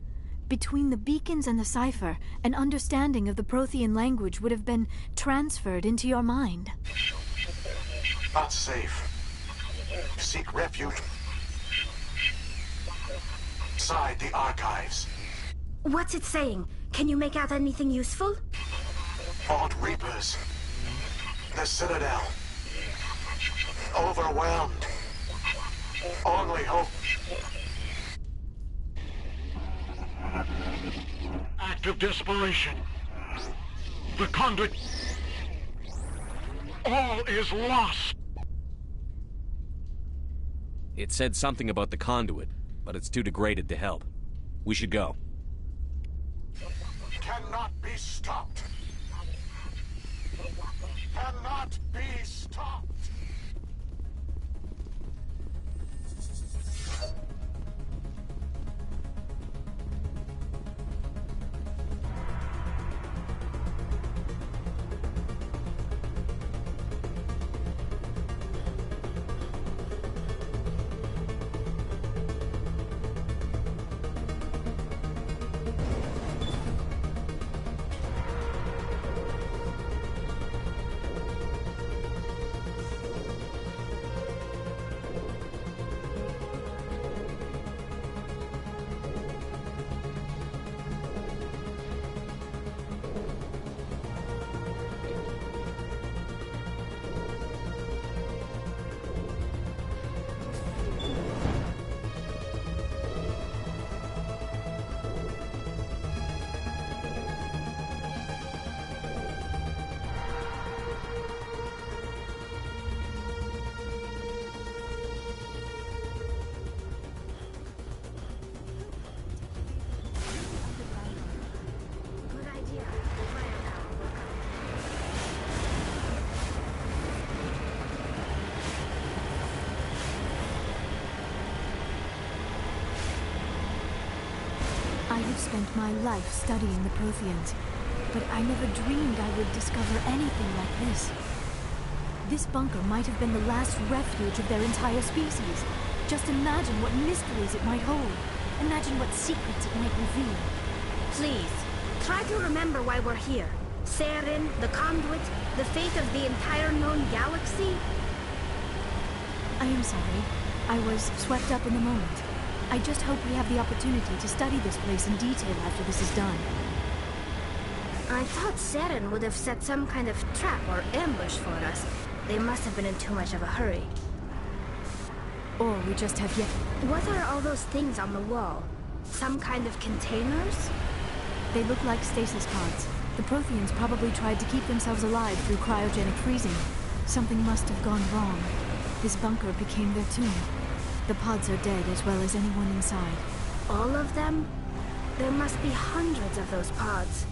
Between the beacons and the cipher, an understanding of the Prothean language would have been transferred into your mind. Not safe. Seek refuge inside the archives. What's it saying? Can you make out anything useful? Vault Reapers. The Citadel. Overwhelmed. Only hope. Act of desperation. The conduit. All is lost. It said something about the conduit, but it's too degraded to help. We should go. Cannot be stopped. Cannot be stopped. I have spent my life studying the Protheans, but I never dreamed I would discover anything like this. This bunker might have been the last refuge of their entire species. Just imagine what mysteries it might hold. Imagine what secrets it might reveal. Please, try to remember why we're here. Saren, the Conduit, the fate of the entire known galaxy. I am sorry. I was swept up in the moment. I just hope we have the opportunity to study this place in detail after this is done. I thought Saren would have set some kind of trap or ambush for us. They must have been in too much of a hurry. Or we just have yet... What are all those things on the wall? Some kind of containers? They look like stasis pods. The Protheans probably tried to keep themselves alive through cryogenic freezing. Something must have gone wrong. This bunker became their tomb. The pods are dead as well as anyone inside. All of them? There must be hundreds of those pods.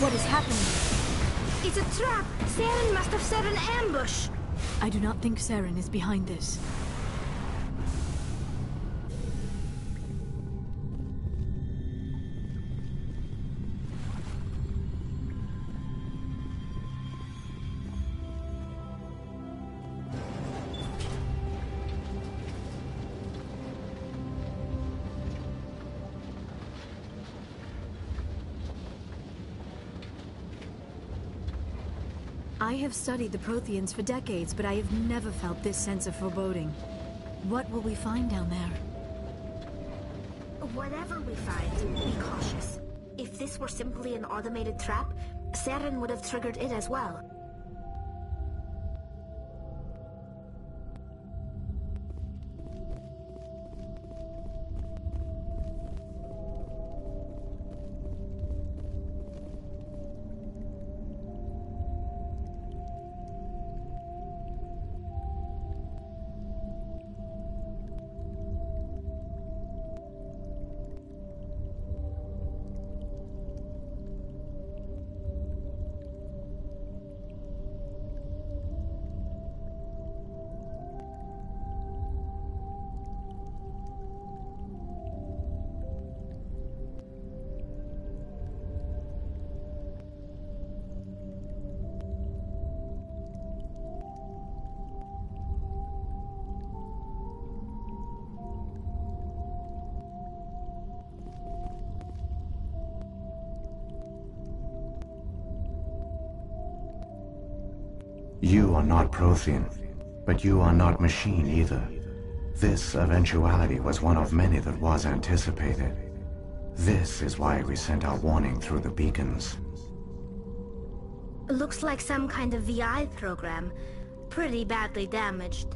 What is happening? It's a trap! Saren must have set an ambush! I do not think Saren is behind this. I have studied the Protheans for decades, but I have never felt this sense of foreboding. What will we find down there? Whatever we find, be cautious. If this were simply an automated trap, Saren would have triggered it as well. You are not Prothean, but you are not machine either. This eventuality was one of many that was anticipated. This is why we sent our warning through the beacons. Looks like some kind of VI program. Pretty badly damaged.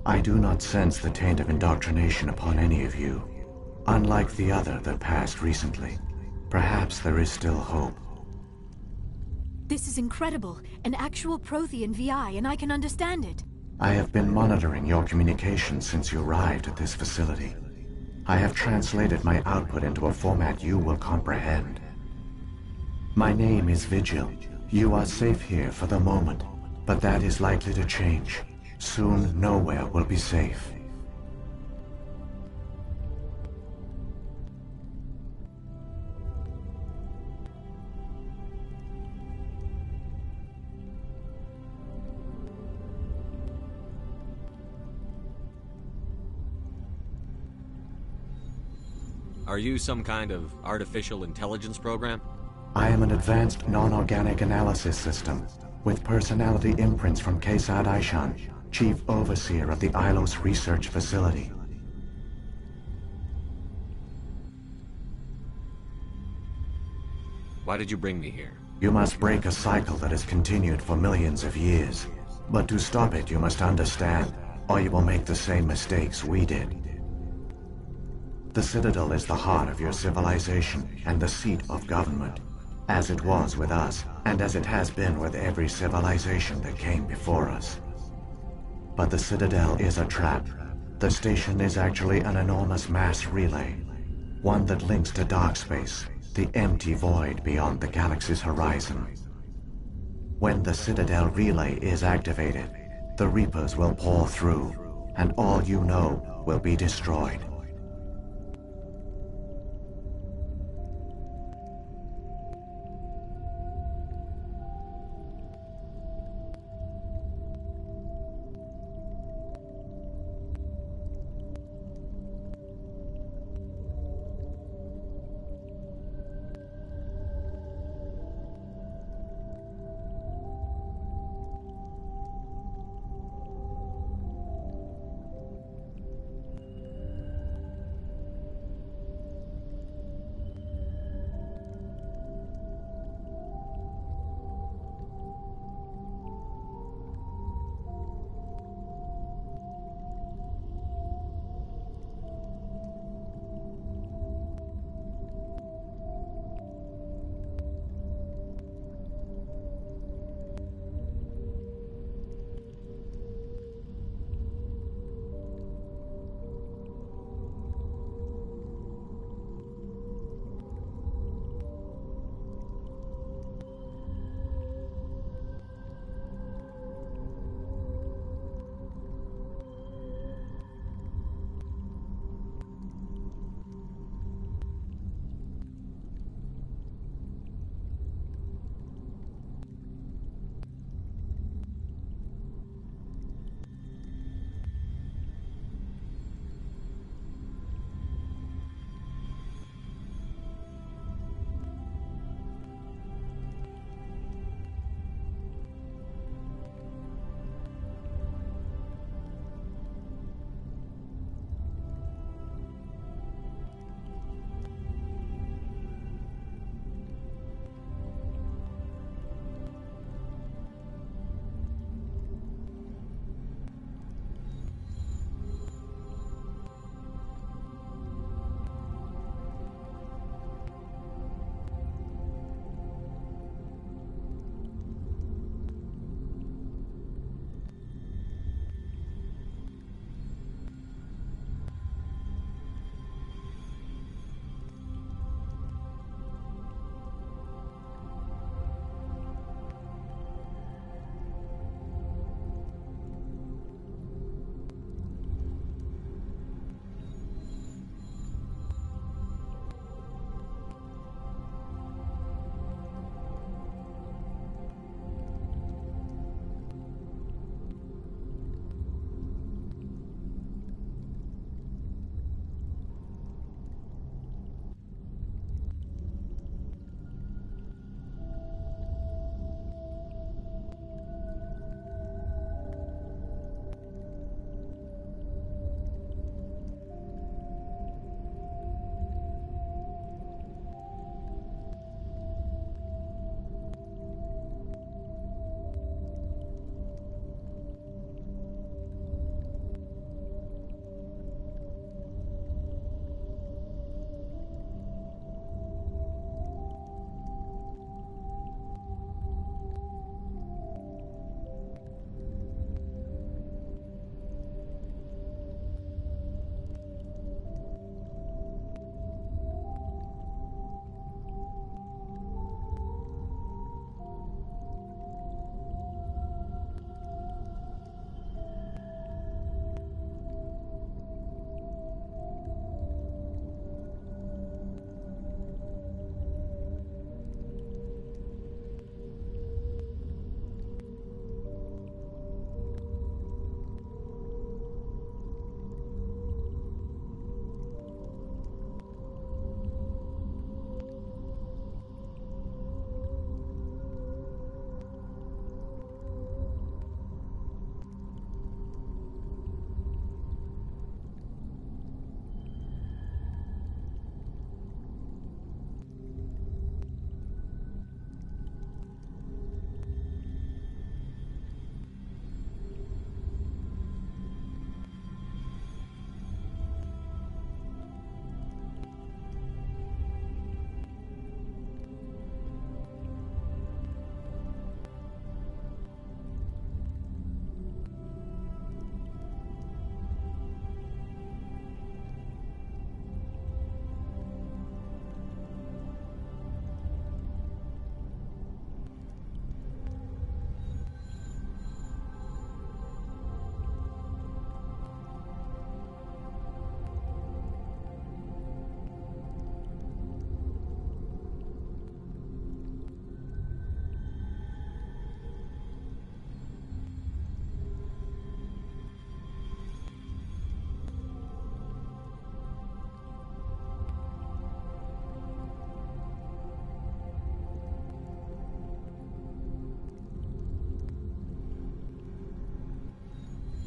I do not sense the taint of indoctrination upon any of you. Unlike the other that passed recently. Perhaps there is still hope. This is incredible. An actual Prothean VI, and I can understand it. I have been monitoring your communications since you arrived at this facility. I have translated my output into a format you will comprehend. My name is Vigil. You are safe here for the moment, but that is likely to change. Soon, nowhere will be safe. Are you some kind of artificial intelligence program? I am an advanced non-organic analysis system, with personality imprints from Kesad Aishan, Chief Overseer of the Ilos Research Facility. Why did you bring me here? You must break a cycle that has continued for millions of years. But to stop it, you must understand, or you will make the same mistakes we did. The Citadel is the heart of your civilization and the seat of government, as it was with us, and as it has been with every civilization that came before us. But the Citadel is a trap. The station is actually an enormous mass relay, one that links to dark space, the empty void beyond the galaxy's horizon. When the Citadel relay is activated, the Reapers will pour through, and all you know will be destroyed.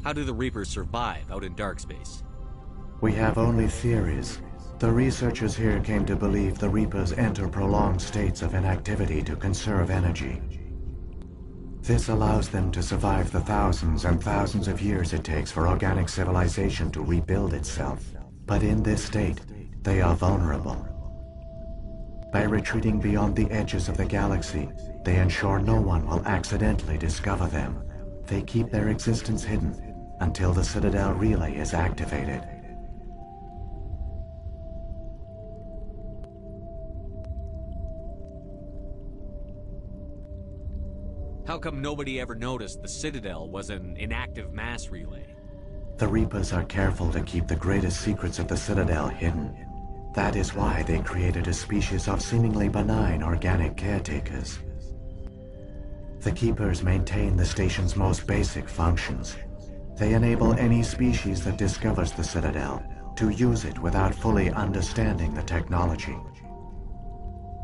How do the Reapers survive out in dark space? We have only theories. The researchers here came to believe the Reapers enter prolonged states of inactivity to conserve energy. This allows them to survive the thousands and thousands of years it takes for organic civilization to rebuild itself. But in this state, they are vulnerable. By retreating beyond the edges of the galaxy, they ensure no one will accidentally discover them. They keep their existence hidden until the Citadel relay is activated. How come nobody ever noticed the Citadel was an inactive mass relay? The Reapers are careful to keep the greatest secrets of the Citadel hidden. That is why they created a species of seemingly benign organic caretakers. The Keepers maintain the station's most basic functions. They enable any species that discovers the Citadel to use it without fully understanding the technology.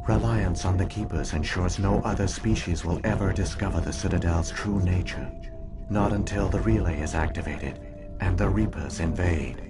Reliance on the Keepers ensures no other species will ever discover the Citadel's true nature. Not until the relay is activated and the Reapers invade.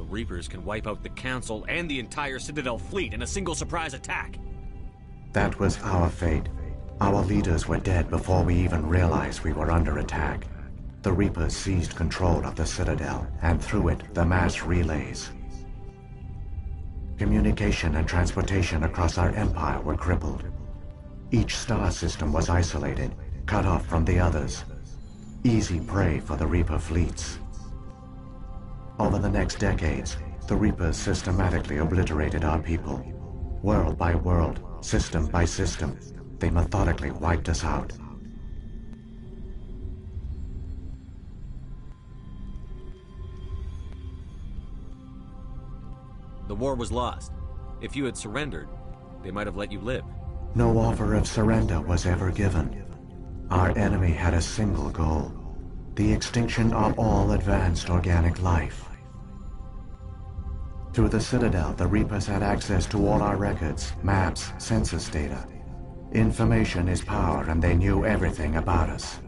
Reapers can wipe out the Council and the entire Citadel fleet in a single surprise attack. That was our fate. Our leaders were dead before we even realized we were under attack. The Reapers seized control of the Citadel, and through it, the mass relays. Communication and transportation across our empire were crippled. Each star system was isolated, cut off from the others. Easy prey for the Reaper fleets. Over the next decades, the Reapers systematically obliterated our people. World by world, system by system, they methodically wiped us out. The war was lost. If you had surrendered, they might have let you live. No offer of surrender was ever given. Our enemy had a single goal: the extinction of all advanced organic life. Through the Citadel, the Reapers had access to all our records, maps, census data. Information is power, and they knew everything about us.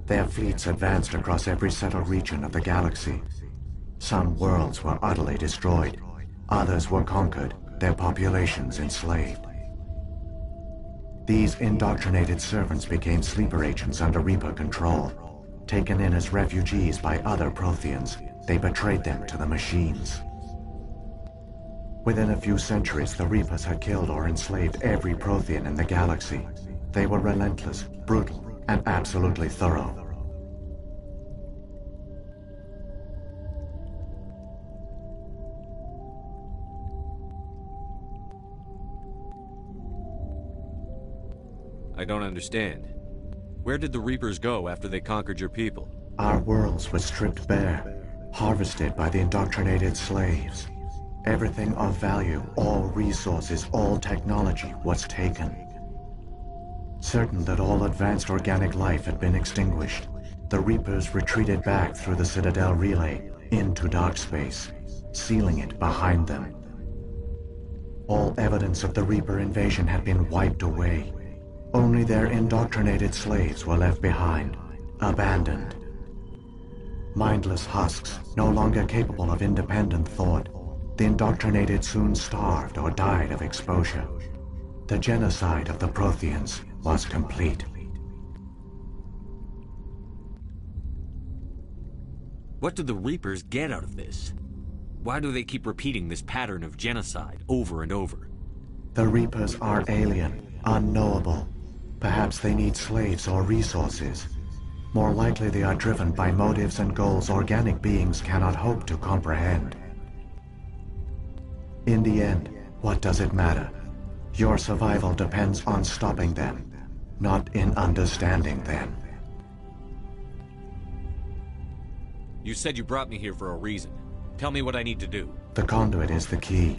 Their fleets advanced across every settled region of the galaxy. Some worlds were utterly destroyed. Others were conquered, their populations enslaved. These indoctrinated servants became sleeper agents under Reaper control. Taken in as refugees by other Protheans, they betrayed them to the machines. Within a few centuries, the Reapers had killed or enslaved every Prothean in the galaxy. They were relentless, brutal, and absolutely thorough. I don't understand. Where did the Reapers go after they conquered your people? Our worlds were stripped bare, harvested by the indoctrinated slaves. Everything of value, all resources, all technology was taken. Certain that all advanced organic life had been extinguished, the Reapers retreated back through the Citadel relay into dark space, sealing it behind them. All evidence of the Reaper invasion had been wiped away. Only their indoctrinated slaves were left behind, abandoned. Mindless husks, no longer capable of independent thought, the indoctrinated soon starved or died of exposure. The genocide of the Protheans was complete. What do the Reapers get out of this? Why do they keep repeating this pattern of genocide over and over? The Reapers are alien, unknowable. Perhaps they need slaves or resources. More likely they are driven by motives and goals organic beings cannot hope to comprehend. In the end, what does it matter? Your survival depends on stopping them, not in understanding them. You said you brought me here for a reason. Tell me what I need to do. The conduit is the key.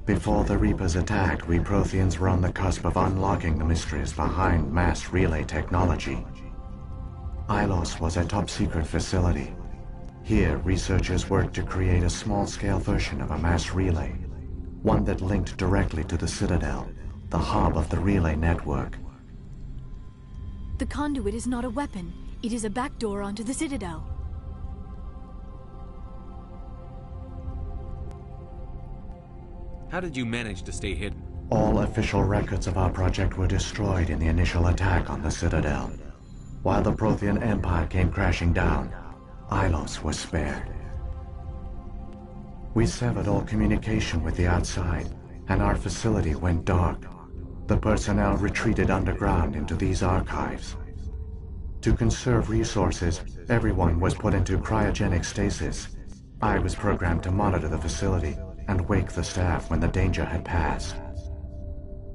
Before the Reapers attacked, we Protheans were on the cusp of unlocking the mysteries behind mass relay technology. Ilos was a top-secret facility. Here, researchers worked to create a small-scale version of a mass relay, one that linked directly to the Citadel, the hub of the relay network. The conduit is not a weapon. It is a backdoor onto the Citadel. How did you manage to stay hidden? All official records of our project were destroyed in the initial attack on the Citadel. While the Prothean Empire came crashing down, Ilos was spared. We severed all communication with the outside, and our facility went dark. The personnel retreated underground into these archives. To conserve resources, everyone was put into cryogenic stasis. I was programmed to monitor the facility and wake the staff when the danger had passed.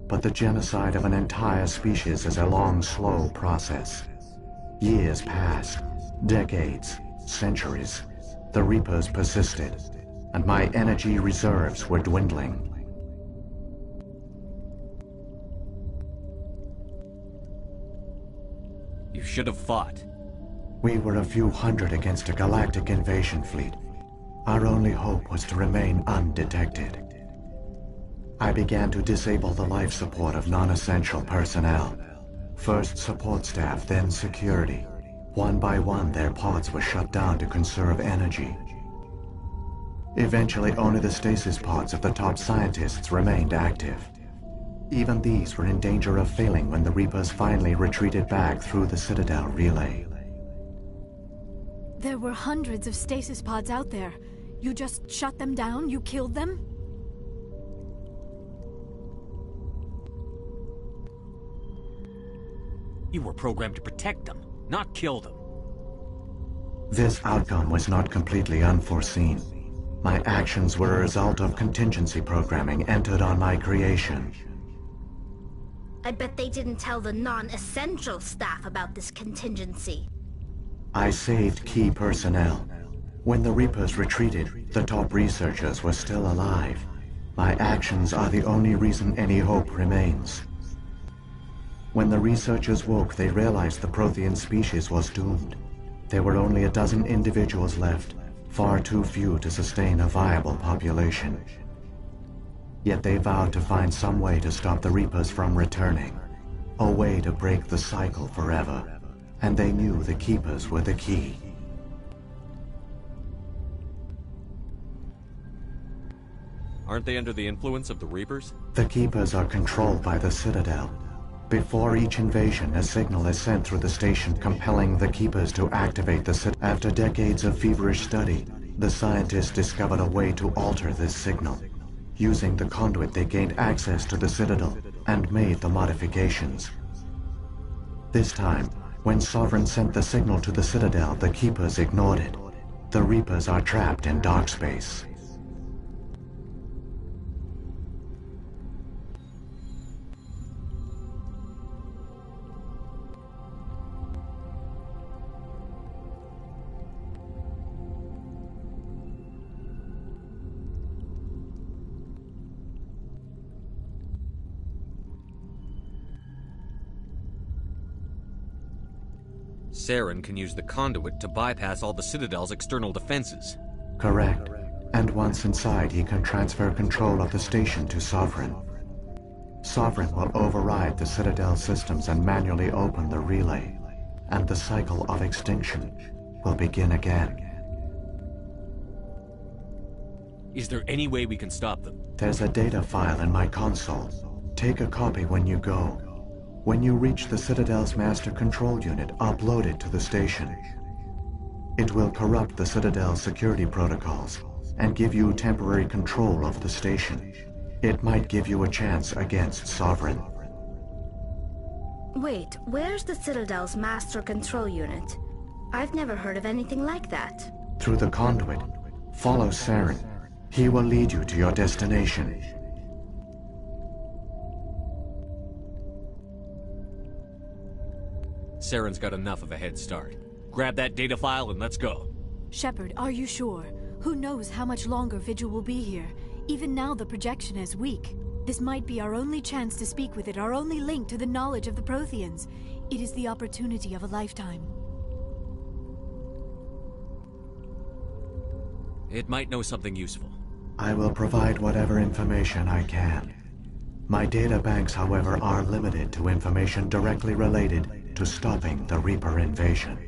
But the genocide of an entire species is a long, slow process. Years passed, decades, centuries. The Reapers persisted, and my energy reserves were dwindling. You should have fought. We were a few hundred against a galactic invasion fleet. Our only hope was to remain undetected. I began to disable the life support of non-essential personnel. First support staff, then security. One by one, their pods were shut down to conserve energy. Eventually, only the stasis pods of the top scientists remained active. Even these were in danger of failing when the Reapers finally retreated back through the Citadel relay. There were hundreds of stasis pods out there. You just shut them down? You killed them? You were programmed to protect them, not kill them. This outcome was not completely unforeseen. My actions were a result of contingency programming entered on my creation. I bet they didn't tell the non-essential staff about this contingency. I saved key personnel. When the Reapers retreated, the top researchers were still alive. My actions are the only reason any hope remains. When the researchers woke, they realized the Prothean species was doomed. There were only a dozen individuals left, far too few to sustain a viable population. Yet they vowed to find some way to stop the Reapers from returning, a way to break the cycle forever. And they knew the Keepers were the key. Aren't they under the influence of the Reapers? The Keepers are controlled by the Citadel. Before each invasion, a signal is sent through the station compelling the Keepers to activate the Citadel. After decades of feverish study, the scientists discovered a way to alter this signal. Using the conduit, they gained access to the Citadel and made the modifications. This time, when Sovereign sent the signal to the Citadel, the Keepers ignored it. The Reapers are trapped in dark space. Saren can use the conduit to bypass all the Citadel's external defenses. Correct. And once inside, he can transfer control of the station to Sovereign. Sovereign will override the Citadel systems and manually open the relay. And the cycle of extinction will begin again. Is there any way we can stop them? There's a data file in my console. Take a copy when you go. When you reach the Citadel's master control unit, upload it to the station. It will corrupt the Citadel's security protocols and give you temporary control of the station. It might give you a chance against Sovereign. Wait, where's the Citadel's master control unit? I've never heard of anything like that. Through the conduit, follow Saren. He will lead you to your destination. Saren's got enough of a head start. Grab that data file and let's go. Shepard, are you sure? Who knows how much longer Vigil will be here? Even now the projection is weak. This might be our only chance to speak with it, our only link to the knowledge of the Protheans. It is the opportunity of a lifetime. It might know something useful. I will provide whatever information I can. My data banks, however, are limited to information directly related to stopping the Reaper invasion.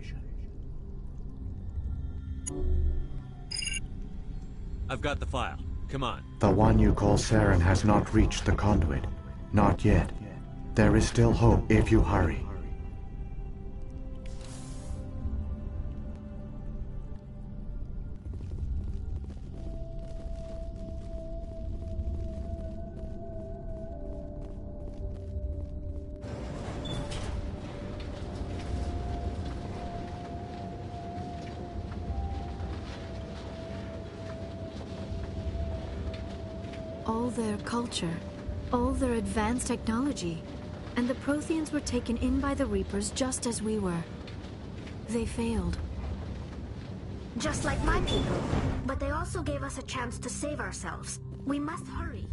I've got the file. Come on. The one you call Saren has not reached the conduit. Not yet. There is still hope if you hurry. All their culture, all their advanced technology, and the Protheans were taken in by the Reapers just as we were. They failed. Just like my people. But they also gave us a chance to save ourselves. We must hurry.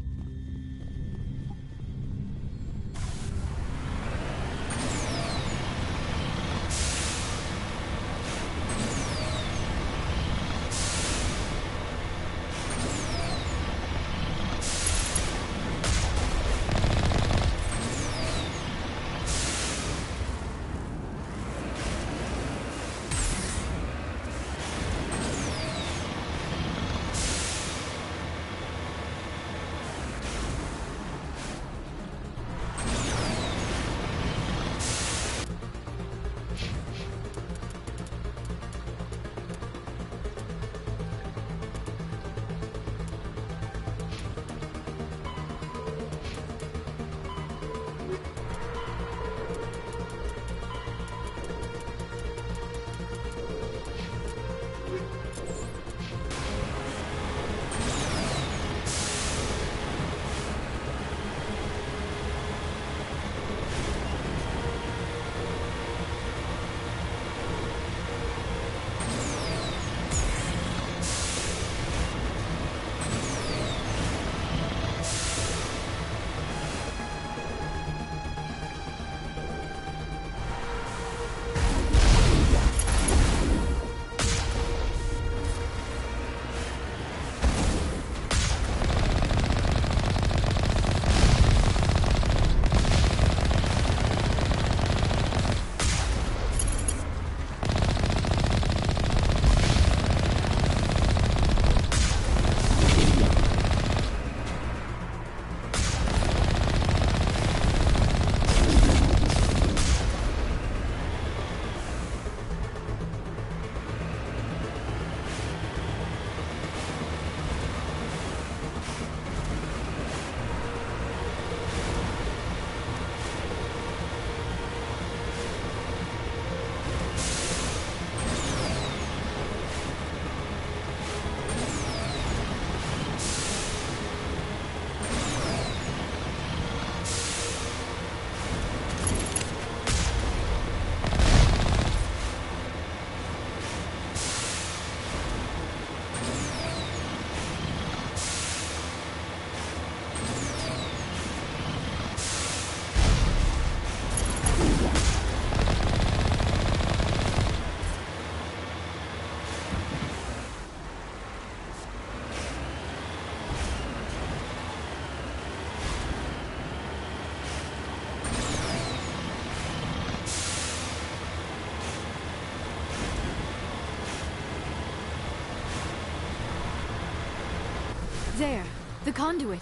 There, the conduit.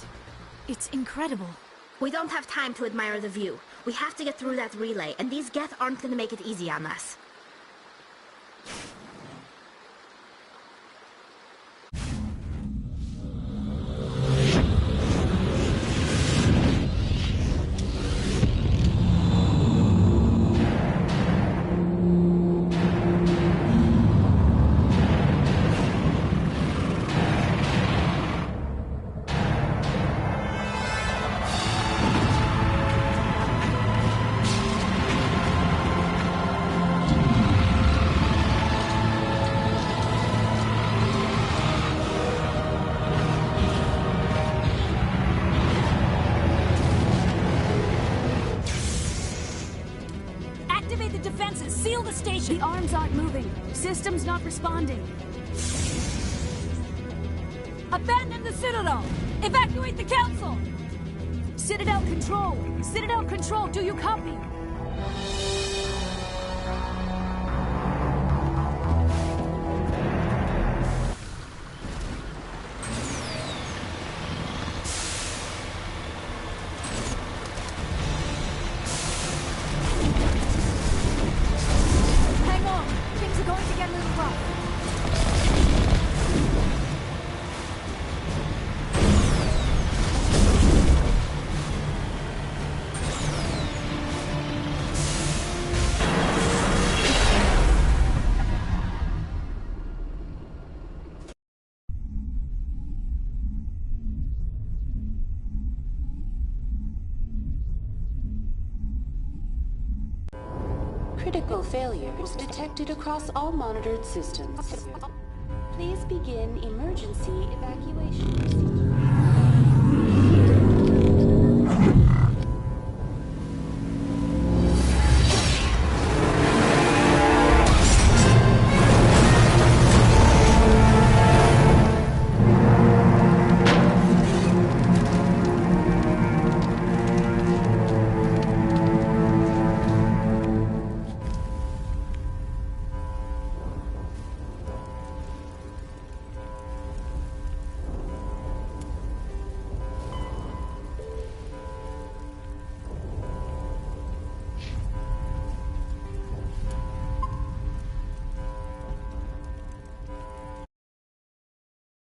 It's incredible. We don't have time to admire the view. We have to get through that relay, and these Geth aren't gonna make it easy on us. Activate the defenses! Seal the station! The arms aren't moving. Systems not responding. Abandon the Citadel! Evacuate the Council! Citadel Control! Citadel Control, do you copy? Hang on! Things are going to get a little rough. Critical failures detected across all monitored systems. Please begin emergency evacuation.